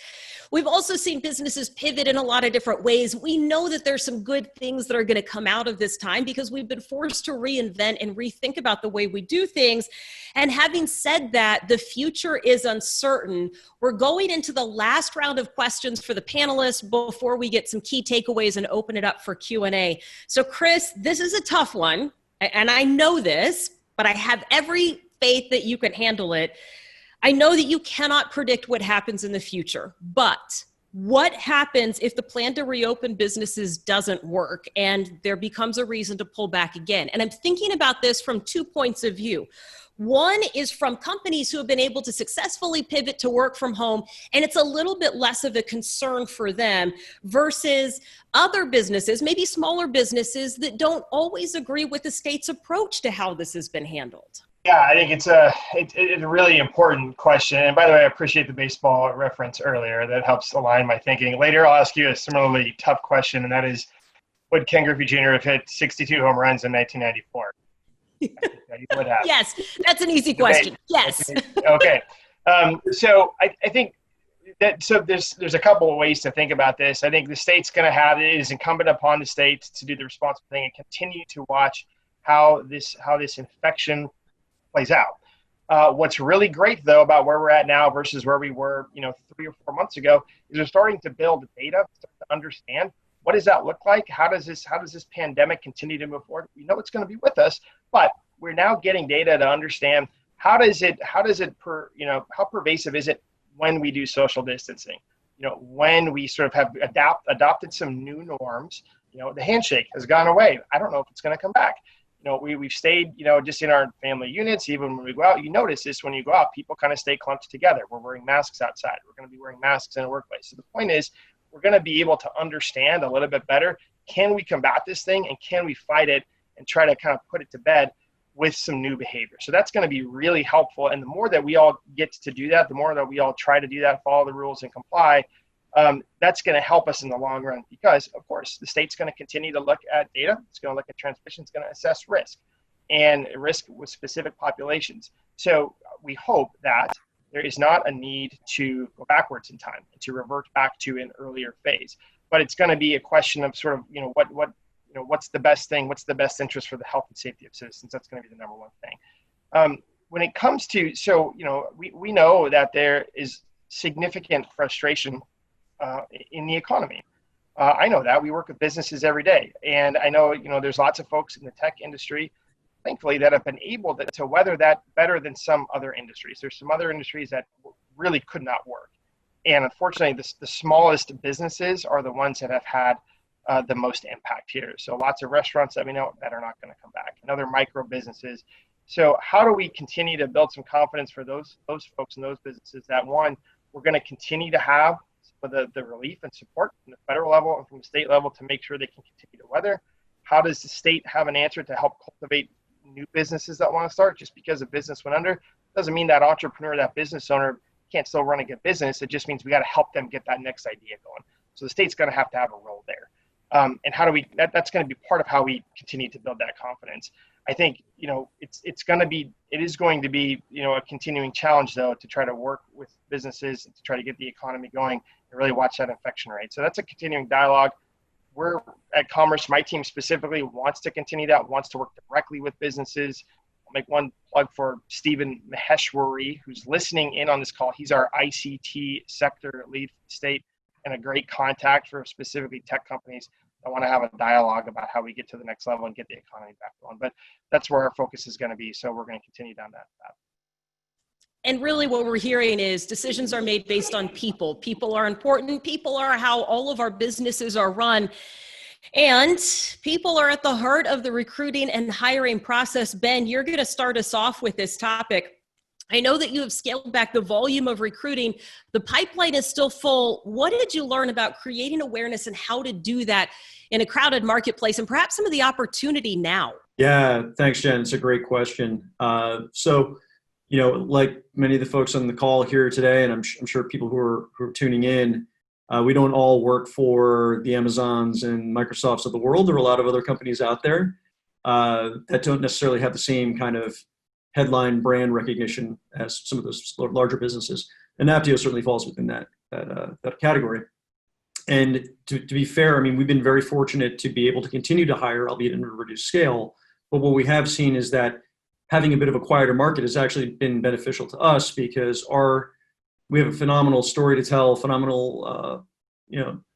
We've also seen businesses pivot in a lot of different ways. We know that there's some good things that are going to come out of this time because we've been forced to reinvent and rethink about the way we do things. And having said that, the future is uncertain. We're going into the last round of questions for the panelists before we get some key takeaways and open it up for Q&A. So Chris, this is a tough one, and I know this, but I have every faith that you can handle it. I know that you cannot predict what happens in the future, but what happens if the plan to reopen businesses doesn't work and there becomes a reason to pull back again? And I'm thinking about this from 2 points of view. One is from companies who have been able to successfully pivot to work from home, and it's a little bit less of a concern for them, versus other businesses, maybe smaller businesses, that don't always agree with the state's approach to how this has been handled. Yeah, I think it's a really important question. And by the way, I appreciate the baseball reference earlier. That helps align my thinking. Later, I'll ask you a similarly tough question, and that is, would Ken Griffey Jr. have hit 62 home runs in 1994? Yes, that's an easy question. Yes. Okay. So I think that, so there's a couple of ways to think about this. I think the state's going to have, it is incumbent upon the states to do the responsible thing and continue to watch how this infection plays out. What's really great though about where we're at now versus where we were, 3 or 4 months ago, is we're starting to build data, start to understand what does that look like? How does this pandemic continue to move forward? We know it's going to be with us, but we're now getting data to understand how pervasive is it when we do social distancing? When we sort of have adopted some new norms, the handshake has gone away. I don't know if it's going to come back. We've stayed, just in our family units. Even when we go out, you notice this when you go out, people kind of stay clumped together. We're wearing masks outside. We're going to be wearing masks in a workplace. So the point is, we're going to be able to understand a little bit better, can we combat this thing and can we fight it and try to kind of put it to bed with some new behavior. So that's going to be really helpful. And the more that we all get to do that, the more that we all try to do that, follow the rules and comply, that's going to help us in the long run, because of course the state's going to continue to look at data. It's going to look at transmission. It's going to assess risk and risk with specific populations. So we hope that there is not a need to go backwards in time, to revert back to an earlier phase. But it's going to be a question of sort of, what's the best thing, what's the best interest for the health and safety of citizens. That's going to be the number one thing. When it comes to, we know that there is significant frustration in the economy. I know that. We work with businesses every day. And I know, there's lots of folks in the tech industry, thankfully, that have been able to weather that better than some other industries. There's some other industries that really could not work. And unfortunately, the smallest businesses are the ones that have had the most impact here. So lots of restaurants that we know that are not going to come back, and other micro businesses. So how do we continue to build some confidence for those folks and those businesses that, one, we're going to continue to have the relief and support from the federal level and from the state level to make sure they can continue to weather? How does the state have an answer to help cultivate new businesses that want to start? Just because a business went under doesn't mean that entrepreneur, that business owner can't still run a good business. It just means we got to help them get that next idea going. So the state's going to have a role there. And how do we, that's going to be part of how we continue to build that confidence. I think, it is going to be, a continuing challenge though, to try to work with businesses to try to get the economy going and really watch that infection rate. So that's a continuing dialogue. We're at Commerce, my team specifically wants to continue that, wants to work directly with businesses. I'll make one plug for Stephen Maheshwari, who's listening in on this call. He's our ICT sector lead for the state and a great contact for specifically tech companies. I want to have a dialogue about how we get to the next level and get the economy back going. But that's where our focus is going to be. So we're going to continue down that path. And really what we're hearing is decisions are made based on people. People are important. People are how all of our businesses are run. And people are at the heart of the recruiting and hiring process. Ben, you're going to start us off with this topic. I know that you have scaled back the volume of recruiting. The pipeline is still full. What did you learn about creating awareness and how to do that in a crowded marketplace, and perhaps some of the opportunity now? Yeah, thanks, Jen. It's a great question. So, like many of the folks on the call here today, and I'm sure people who are tuning in, we don't all work for the Amazons and Microsofts of the world. There are a lot of other companies out there that don't necessarily have the same kind of headline brand recognition as some of those larger businesses. And Apptio certainly falls within that category. And to be fair, I mean, we've been very fortunate to be able to continue to hire, albeit in a reduced scale. But what we have seen is that having a bit of a quieter market has actually been beneficial to us because we have a phenomenal story to tell, phenomenal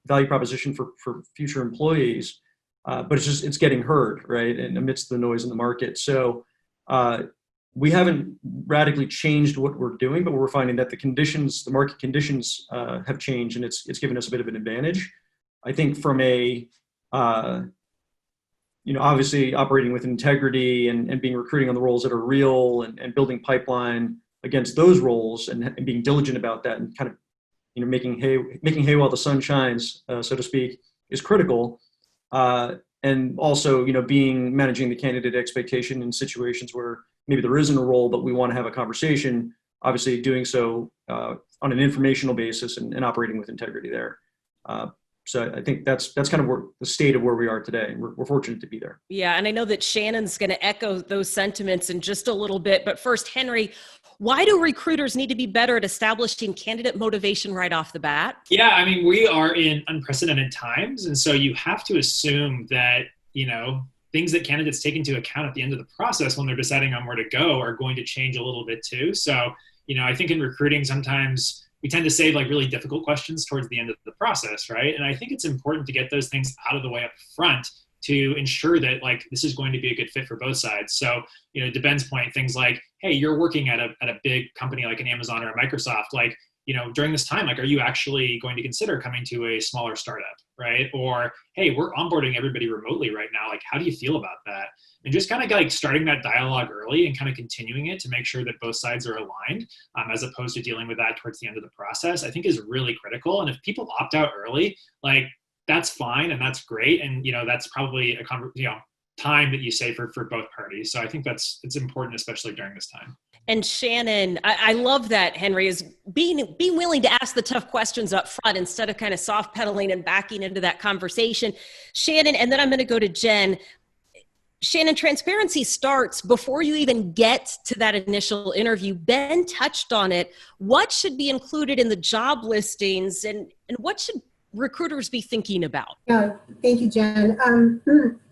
value proposition for future employees. But it's getting heard, right? And amidst the noise in the market. So we haven't radically changed what we're doing, but we're finding that the market conditions have changed, and it's given us a bit of an advantage. I think from obviously operating with integrity and being recruiting on the roles that are real and building pipeline against those roles and being diligent about that and kind of, making hay while the sun shines, so to speak, is critical. And also, managing the candidate expectation in situations where maybe there isn't a role, but we want to have a conversation, obviously doing so on an informational basis and operating with integrity there. So I think that's kind of the state of where we are today. And we're fortunate to be there. Yeah. And I know that Shannon's going to echo those sentiments in just a little bit. But first, Henry, why do recruiters need to be better at establishing candidate motivation right off the bat? Yeah, I mean, we are in unprecedented times. And so you have to assume that, things that candidates take into account at the end of the process when they're deciding on where to go are going to change a little bit too. So, I think in recruiting, sometimes we tend to save like really difficult questions towards the end of the process, right? And I think it's important to get those things out of the way up front to ensure that like this is going to be a good fit for both sides. So, to Ben's point, things like, hey, you're working at a big company like an Amazon or a Microsoft, like, during this time, like, are you actually going to consider coming to a smaller startup, right? Or, hey, we're onboarding everybody remotely right now. Like, how do you feel about that? And just kind of like starting that dialogue early and kind of continuing it to make sure that both sides are aligned, as opposed to dealing with that towards the end of the process, I think is really critical. And if people opt out early, like, that's fine and that's great. And, that's probably time that you save for both parties. So I think it's important, especially during this time. And Shannon, I love that, Henry, is being willing to ask the tough questions up front instead of kind of soft pedaling and backing into that conversation. Shannon, and then I'm going to go to Jen. Shannon, transparency starts before you even get to that initial interview. Ben touched on it. What should be included in the job listings and what should recruiters be thinking about? Thank you, Jen.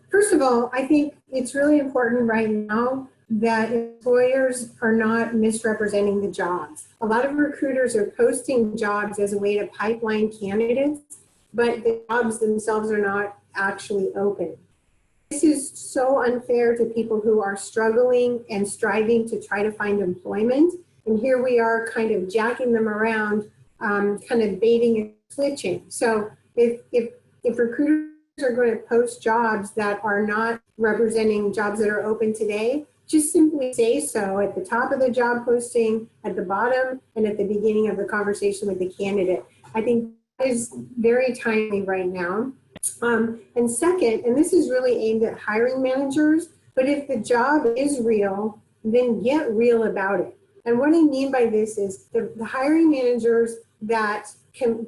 First of all, I think it's really important right now that employers are not misrepresenting the jobs. A lot of recruiters are posting jobs as a way to pipeline candidates, but the jobs themselves are not actually open. This is so unfair to people who are struggling and striving to try to find employment. And here we are kind of jacking them around, kind of baiting and switching. So if recruiters are going to post jobs that are not representing jobs that are open today, just simply say so at the top of the job posting, at the bottom, and at the beginning of the conversation with the candidate. I think that is very timely right now. And second, and this is really aimed at hiring managers, but if the job is real, then get real about it. And what I mean by this is the hiring managers that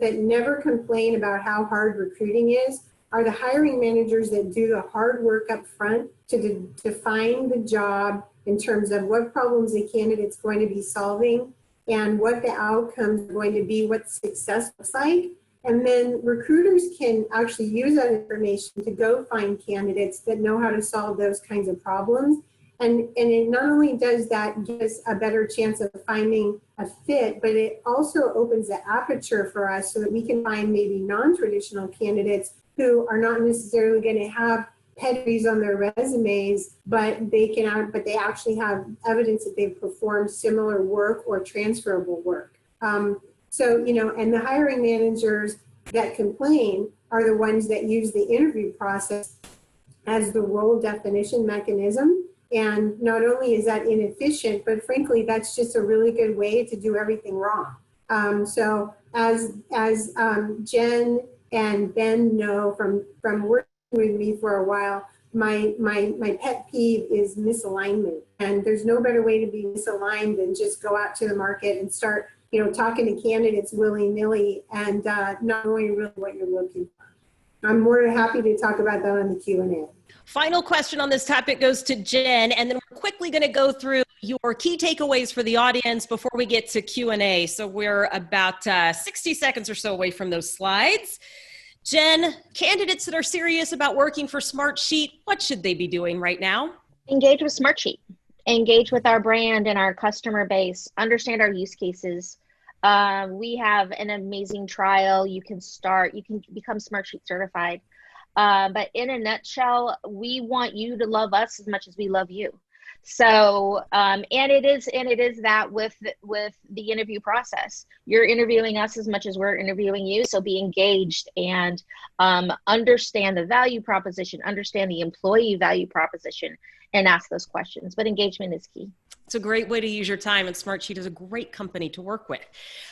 never complain about how hard recruiting is are the hiring managers that do the hard work up front to define the job in terms of what problems the candidate's going to be solving and what the outcomes are going to be, what success looks like. And then recruiters can actually use that information to go find candidates that know how to solve those kinds of problems. And it not only does that give us a better chance of finding a fit, but it also opens the aperture for us so that we can find maybe non-traditional candidates who are not necessarily going to have pedigrees on their resumes, but they actually have evidence that they've performed similar work or transferable work. And the hiring managers that complain are the ones that use the interview process as the role definition mechanism. And not only is that inefficient, but frankly, that's just a really good way to do everything wrong. So as Jen and Ben know from working with me for a while, my pet peeve is misalignment. And there's no better way to be misaligned than just go out to the market and start talking to candidates willy-nilly and not knowing really what you're looking for. I'm more than happy to talk about that on the Q&A. Final question on this topic goes to Jen, and then we're quickly going to go through your key takeaways for the audience before we get to Q&A. So we're about 60 seconds or so away from those slides. Jen, candidates that are serious about working for Smartsheet, what should they be doing right now? Engage with Smartsheet. Engage with our brand and our customer base. Understand our use cases. We have an amazing trial. You can become Smartsheet certified. But in a nutshell, we want you to love us as much as we love you. So, and it is that with the interview process, you're interviewing us as much as we're interviewing you. So be engaged and understand the value proposition, understand the employee value proposition, and ask those questions. But engagement is key. It's a great way to use your time, and Smartsheet is a great company to work with.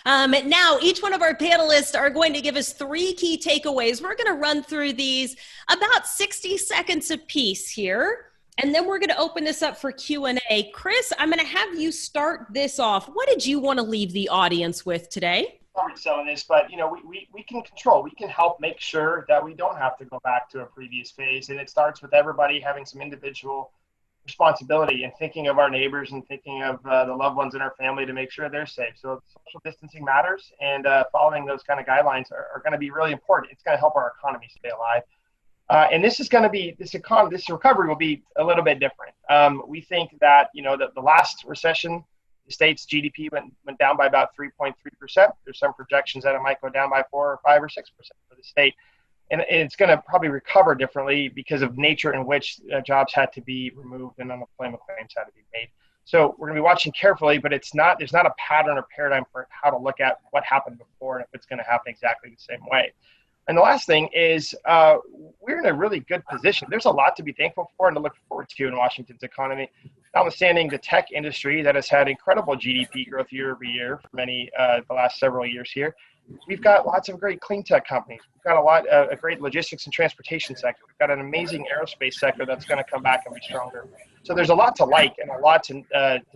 Now, each one of our panelists are going to give us 3 key takeaways. We're going to run through these about 60 seconds apiece here, and then we're going to open this up for Q&A. Chris, I'm going to have you start this off. What did you want to leave the audience with today? Some of this, but we can control. We can help make sure that we don't have to go back to a previous phase, and it starts with everybody having some individual responsibility and thinking of our neighbors and thinking of the loved ones in our family to make sure they're safe. So social distancing matters, and following those kind of guidelines are going to be really important. It's going to help our economy stay alive. And this is going to be, this recovery will be a little bit different. We think that, the last recession, the state's GDP went down by about 3.3%. There's some projections that it might go down by 4 or 5 or 6% for the state. And it's going to probably recover differently because of nature in which jobs had to be removed and unemployment claims had to be made. So we're going to be watching carefully, but there's not a pattern or paradigm for how to look at what happened before and if it's going to happen exactly the same way. And the last thing is we're in a really good position. There's a lot to be thankful for and to look forward to in Washington's economy, notwithstanding the tech industry that has had incredible GDP growth year over year for the last several years here. We've got lots of great clean tech companies. We've got a great logistics and transportation sector. We've got an amazing aerospace sector that's going to come back and be stronger. So there's a lot to like and a lot to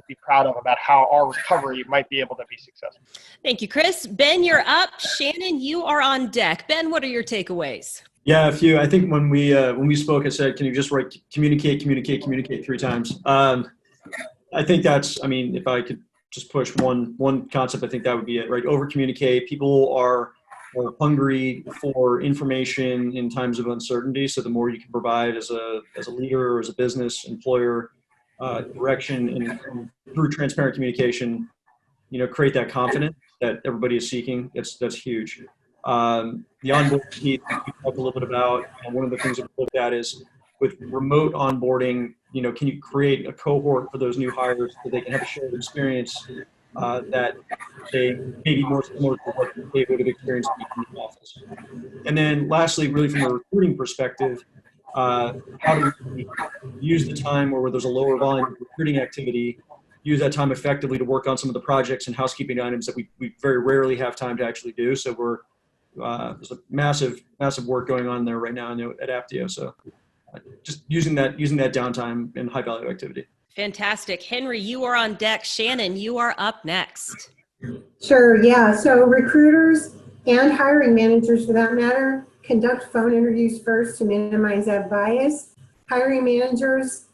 be proud of about how our recovery might be able to be successful. Thank you, Chris. Ben, you're up. Shannon, you are on deck. Ben, what are your takeaways? Yeah, a few. I think when we spoke, I said, can you just write communicate 3 times? I think if I could just push one concept, I think that would be it, right? Over communicate. People are hungry for information in times of uncertainty. So the more you can provide as a leader or as a business employer, direction and through transparent communication, create that confidence that everybody is seeking. That's huge. The onboarding piece we talked a little bit about, and one of the things that we looked at is with remote onboarding, can you create a cohort for those new hires so they can have a shared experience that they may be more similar to what they would have experienced in the office. And then lastly, really from a recruiting perspective, how do we use the time where there's a lower volume of recruiting activity, use that time effectively to work on some of the projects and housekeeping items that we very rarely have time to actually do. So there's a massive work going on there right now at Apptio. So just using that downtime in high value activity. Fantastic. Henry, you are on deck. Shannon, you are up next. Sure, yeah. So recruiters and hiring managers, for that matter, conduct phone interviews first to minimize that bias. Hiring managers,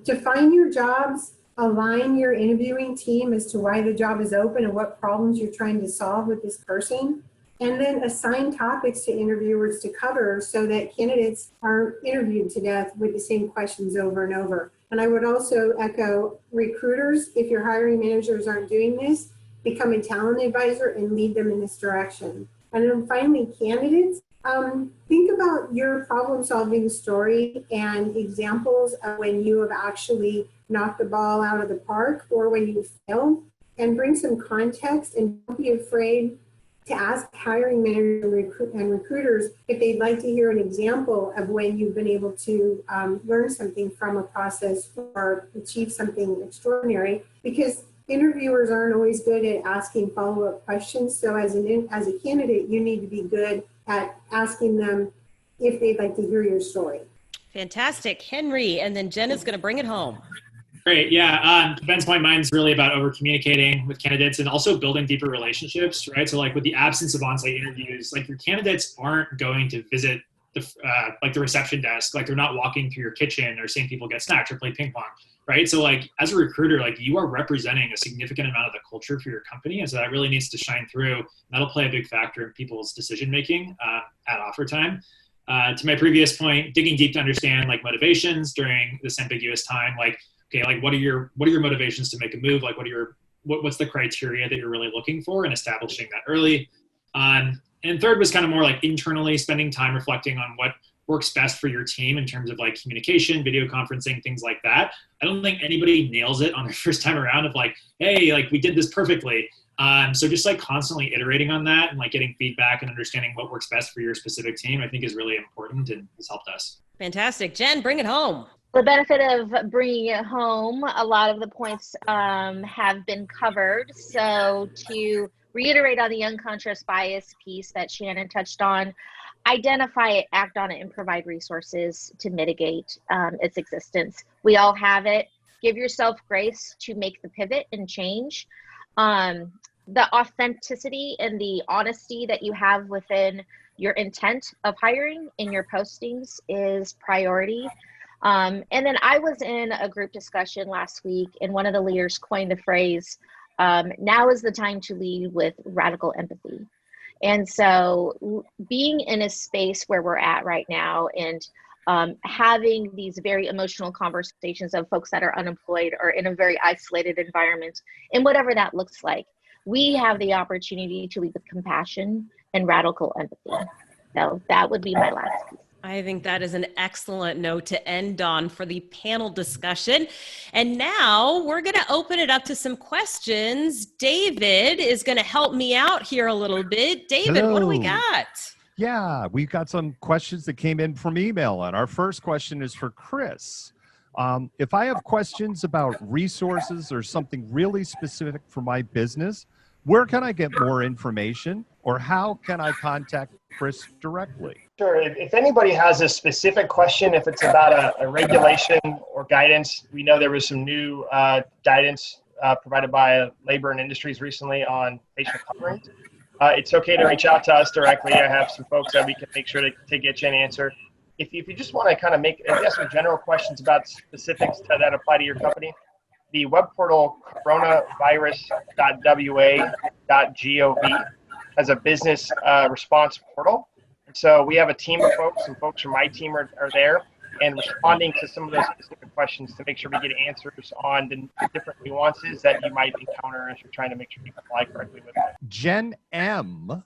define your jobs, align your interviewing team as to why the job is open and what problems you're trying to solve with this person, and then assign topics to interviewers to cover so that candidates aren't interviewed to death with the same questions over and over. And I would also echo recruiters, if your hiring managers aren't doing this, become a talent advisor and lead them in this direction. And then finally, candidates, think about your problem-solving story and examples of when you have actually knocked the ball out of the park or when you failed, and bring some context, and don't be afraid to ask hiring managers and recruiters if they'd like to hear an example of when you've been able to learn something from a process or achieve something extraordinary, because interviewers aren't always good at asking follow-up questions. So as a candidate, you need to be good at asking them if they'd like to hear your story. Fantastic. Henry, and then Jen is going to bring it home. Great. Yeah. Ben's point, mine's really about over communicating with candidates and also building deeper relationships, right? So like with the absence of on-site interviews, like your candidates aren't going to visit the reception desk, like they're not walking through your kitchen or seeing people get snacks or play ping pong, right? So like as a recruiter, like you are representing a significant amount of the culture for your company. And so that really needs to shine through. That'll play a big factor in people's decision-making at offer time. To my previous point, digging deep to understand like motivations during this ambiguous time, like, okay, like what are your motivations to make a move? Like what's the criteria that you're really looking for, and establishing that early. And third was kind of more like internally spending time reflecting on what works best for your team in terms of like communication, video conferencing, things like that. I don't think anybody nails it on their first time around of like, hey, like we did this perfectly. So just like constantly iterating on that and like getting feedback and understanding what works best for your specific team, I think is really important and has helped us. Fantastic. Jen, bring it home. The benefit of bringing it home, a lot of the points have been covered. So to reiterate on the unconscious bias piece that Shannon touched on, identify it, act on it, and provide resources to mitigate its existence. We all have it. Give yourself grace to make the pivot and change. The authenticity and the honesty that you have within your intent of hiring in your postings is priority. And then I was in a group discussion last week, and one of the leaders coined the phrase, now is the time to lead with radical empathy. And so being in a space where we're at right now and having these very emotional conversations of folks that are unemployed or in a very isolated environment, and whatever that looks like, we have the opportunity to lead with compassion and radical empathy. So that would be my last piece. I think that is an excellent note to end on for the panel discussion. And now we're going to open it up to some questions. David is going to help me out here a little bit. David, Hello. What do we got? Yeah, we've got some questions that came in from email. And our first question is for Chris. If I have questions about resources or something really specific for my business, where can I get more information, or how can I contact Chris directly? Sure. If anybody has a specific question, if it's about a regulation or guidance, we know there was some new guidance provided by Labor and Industries recently on facial coverings. It's okay to reach out to us directly. I have some folks that we can make sure to get you an answer. If you just want to kind of ask some general questions about specifics that apply to your company, the web portal coronavirus.wa.gov has a business response portal. So we have a team of folks, and folks from my team are there and responding to some of those specific questions to make sure we get answers on the different nuances that you might encounter as you're trying to make sure you comply correctly with it. Jen M.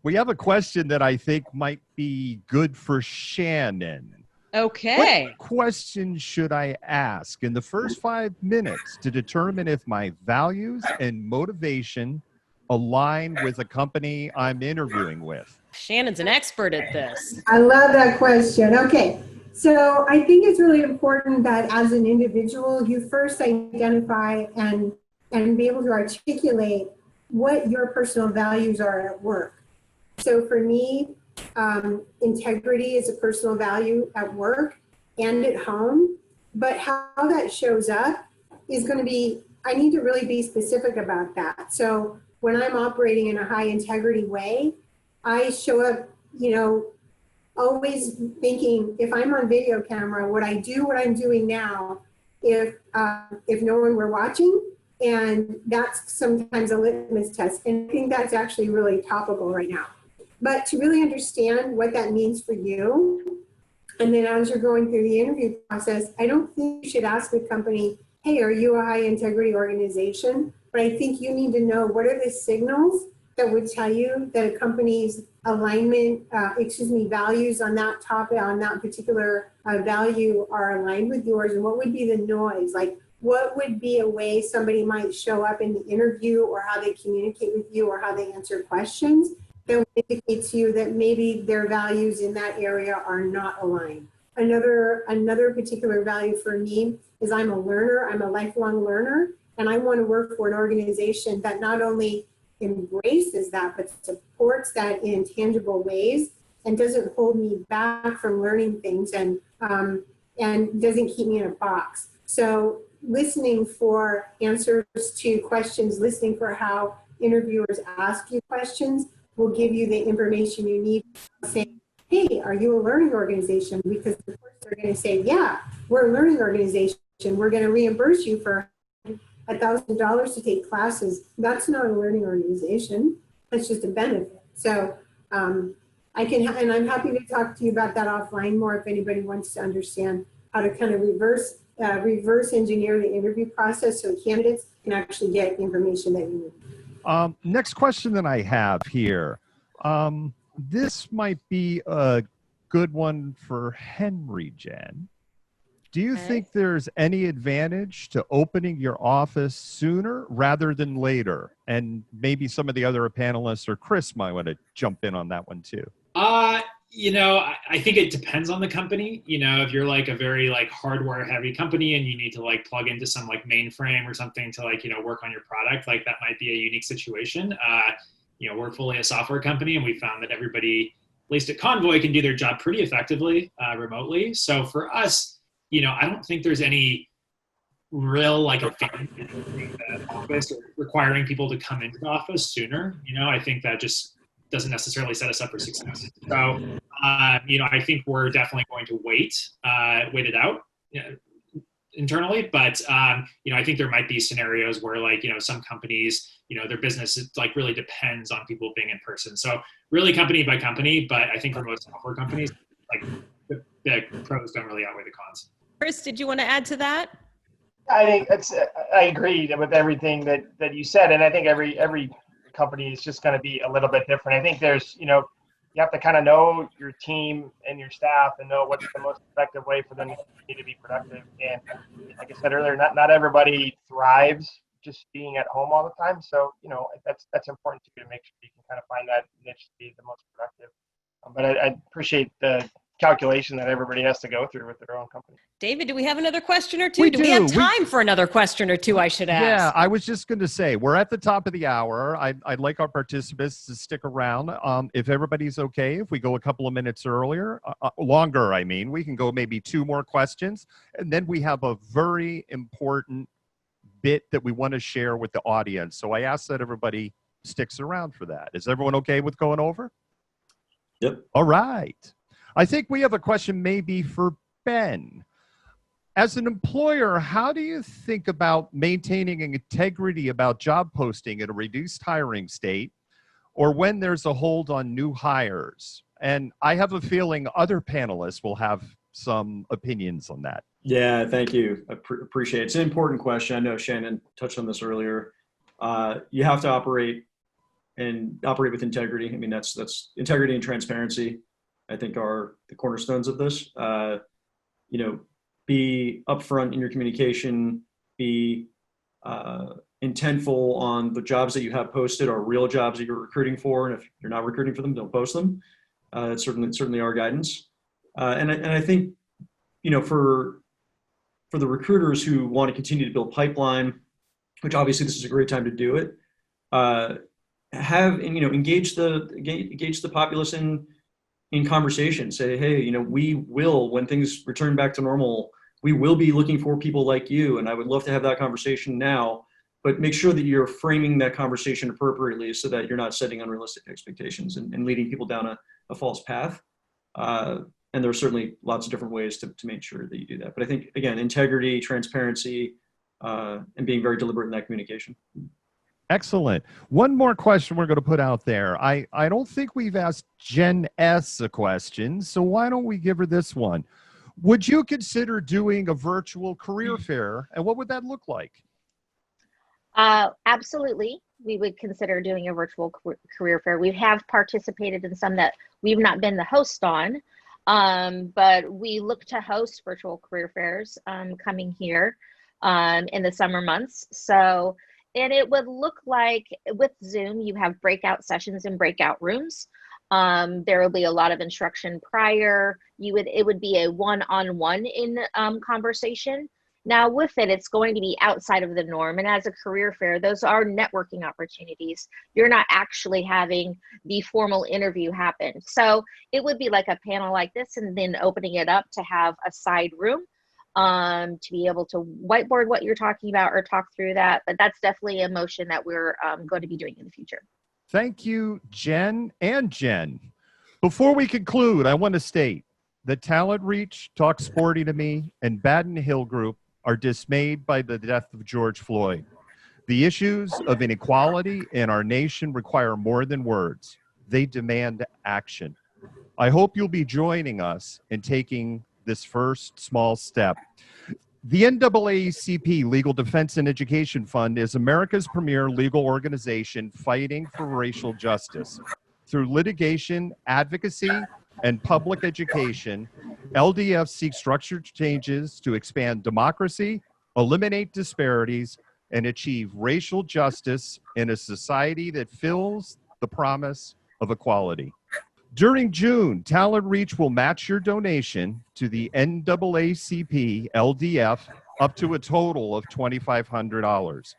We have a question that I think might be good for Shannon. Okay. What questions should I ask in the first 5 minutes to determine if my values and motivation align with a company I'm interviewing with? Shannon's an expert at this. I love that question. Okay. So I think it's really important that as an individual, you first identify and be able to articulate what your personal values are at work. So for me, integrity is a personal value at work and at home, but how that shows up is going to be, I need to really be specific about that. So when I'm operating in a high integrity way, I show up, always thinking, if I'm on video camera, would I do what I'm doing now if no one were watching? And that's sometimes a litmus test. And I think that's actually really topical right now. But to really understand what that means for you, and then as you're going through the interview process, I don't think you should ask the company, hey, are you a high integrity organization? But I think you need to know what are the signals that would tell you that a company's values on that topic, on that particular value are aligned with yours, and what would be the noise? Like, what would be a way somebody might show up in the interview, or how they communicate with you, or how they answer questions that would indicate to you that maybe their values in that area are not aligned. Another particular value for me is I'm a learner, I'm a lifelong learner, and I want to work for an organization that not only embraces that, but supports that in tangible ways and doesn't hold me back from learning things and doesn't keep me in a box. So listening for answers to questions, listening for how interviewers ask you questions will give you the information you need to say, hey, are you a learning organization? Because of course they're going to say, yeah, we're a learning organization. We're going to reimburse you for $1,000 to take classes. That's not a learning organization. That's just a benefit. So and I'm happy to talk to you about that offline more if anybody wants to understand how to kind of reverse engineer the interview process so candidates can actually get the information that you need. Next question that I have here. This might be a good one for Henry, Jen. Do you think there's any advantage to opening your office sooner rather than later? And maybe some of the other panelists or Chris might want to jump in on that one too. I think it depends on the company. If you're like a very like hardware heavy company and you need to like plug into some like mainframe or something to like, work on your product, like that might be a unique situation. We're fully a software company and we found that everybody, at least at Convoy, can do their job pretty effectively remotely. So for us, I don't think there's any real like advantage in the office or requiring people to come into the office sooner. I think that just doesn't necessarily set us up for success. So, I think we're definitely going to wait it out internally. But, I think there might be scenarios where like, some companies, their business is like really depends on people being in person. So really company by company, but I think for most software companies, like the pros don't really outweigh the cons. Chris, did you want to add to that? I think I agree with everything that you said, and I think every company is just going to be a little bit different. I think there's, you have to kind of know your team and your staff and know what's the most effective way for them to continue to be productive. And like I said earlier, not everybody thrives just being at home all the time. So, that's important to make sure you can kind of find that niche to be the most productive. But I appreciate the calculation that everybody has to go through with their own company. David, do we have another question or two? We do we have time for another question or two, I should ask? Yeah, I was just going to say, we're at the top of the hour. I'd like our participants to stick around. If everybody's okay, if we go a couple of minutes longer, we can go maybe 2 more questions. And then we have a very important bit that we want to share with the audience. So I ask that everybody sticks around for that. Is everyone okay with going over? Yep. All right. I think we have a question maybe for Ben. As an employer, how do you think about maintaining integrity about job posting in a reduced hiring state or when there's a hold on new hires? And I have a feeling other panelists will have some opinions on that. Yeah, thank you. I appreciate it. It's an important question. I know Shannon touched on this earlier. You have to operate with integrity. I mean, that's integrity and transparency, I think, are the cornerstones of this. be upfront in your communication, be intentful on the jobs that you have posted are real jobs that you're recruiting for. And if you're not recruiting for them, don't post them. That's certainly our guidance. And I think, for the recruiters who want to continue to build pipeline, which obviously this is a great time to do it, engage the populace in conversation. Say, hey, we will, when things return back to normal, we will be looking for people like you, and I would love to have that conversation now. But make sure that you're framing that conversation appropriately so that you're not setting unrealistic expectations and leading people down a false path. And there are certainly lots of different ways to make sure that you do that. But I think, again, integrity, transparency, and being very deliberate in that communication. Excellent. One more question we're going to put out there. I don't think we've asked Jen S. a question, so why don't we give her this one? Would you consider doing a virtual career fair, and what would that look like? Absolutely. We would consider doing a virtual career fair. We have participated in some that we've not been the host on, but we look to host virtual career fairs coming here in the summer months. So, and it would look like with Zoom, you have breakout sessions in breakout rooms. There will be a lot of instruction prior. It would be a one-on-one in conversation. Now with it, it's going to be outside of the norm. And as a career fair, those are networking opportunities. You're not actually having the formal interview happen. So it would be like a panel like this and then opening it up to have a side room to be able to whiteboard what you're talking about or talk through that. But that's definitely a motion that we're going to be doing in the future. Thank you, Jen and Jen. Before we conclude, I want to state that TalentReach, Talk Sporty to Me, and Badon Hill Group are dismayed by the death of George Floyd. The issues of inequality in our nation require more than words. They demand action. I hope you'll be joining us in taking this first small step. The NAACP Legal Defense and Education Fund is America's premier legal organization fighting for racial justice. Through litigation, advocacy, and public education, LDF seeks structured changes to expand democracy, eliminate disparities, and achieve racial justice in a society that fills the promise of equality. During June, TalentReach will match your donation to the NAACP LDF up to a total of $2,500.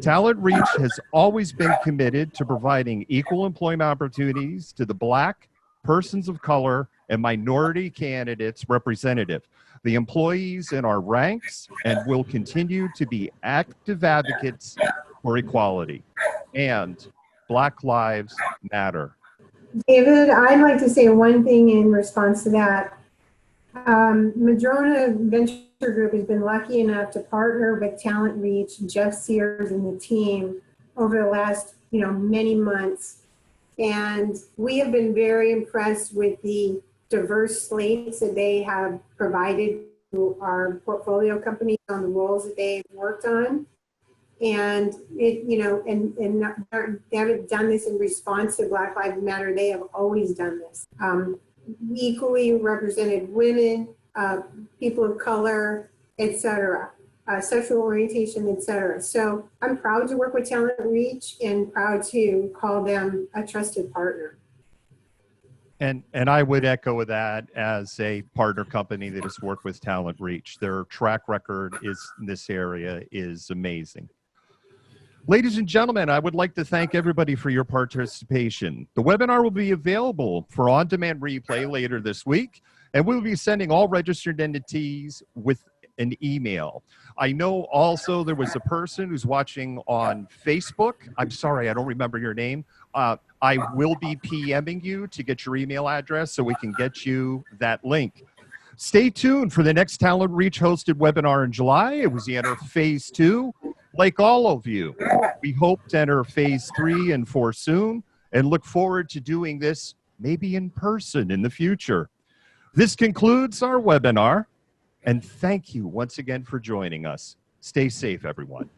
TalentReach has always been committed to providing equal employment opportunities to the Black, persons of color, and minority candidates representative, the employees in our ranks, and will continue to be active advocates for equality. And Black Lives Matter. David, I'd like to say one thing in response to that. Madrona Venture Group has been lucky enough to partner with TalentReach, Jeff Sears, and the team over the last many months. And we have been very impressed with the diverse slates that they have provided to our portfolio companies on the roles that they've worked on. And they haven't done this in response to Black Lives Matter. They have always done this. Equally represented women, people of color, etc., sexual orientation, etc. So I'm proud to work with TalentReach and proud to call them a trusted partner. And I would echo that as a partner company that has worked with TalentReach. Their track record in this area is amazing. Ladies and gentlemen, I would like to thank everybody for your participation. The webinar will be available for on-demand replay later this week, and we'll be sending all registered entities with an email. I know also there was a person who's watching on Facebook. I'm sorry, I don't remember your name. I will be PMing you to get your email address so we can get you that link. Stay tuned for the next TalentReach hosted webinar in July. It was the Enter Phase 2. Like all of you, we hope to enter Phase 3 and 4 soon and look forward to doing this maybe in person in the future. This concludes our webinar, and thank you once again for joining us. Stay safe, everyone.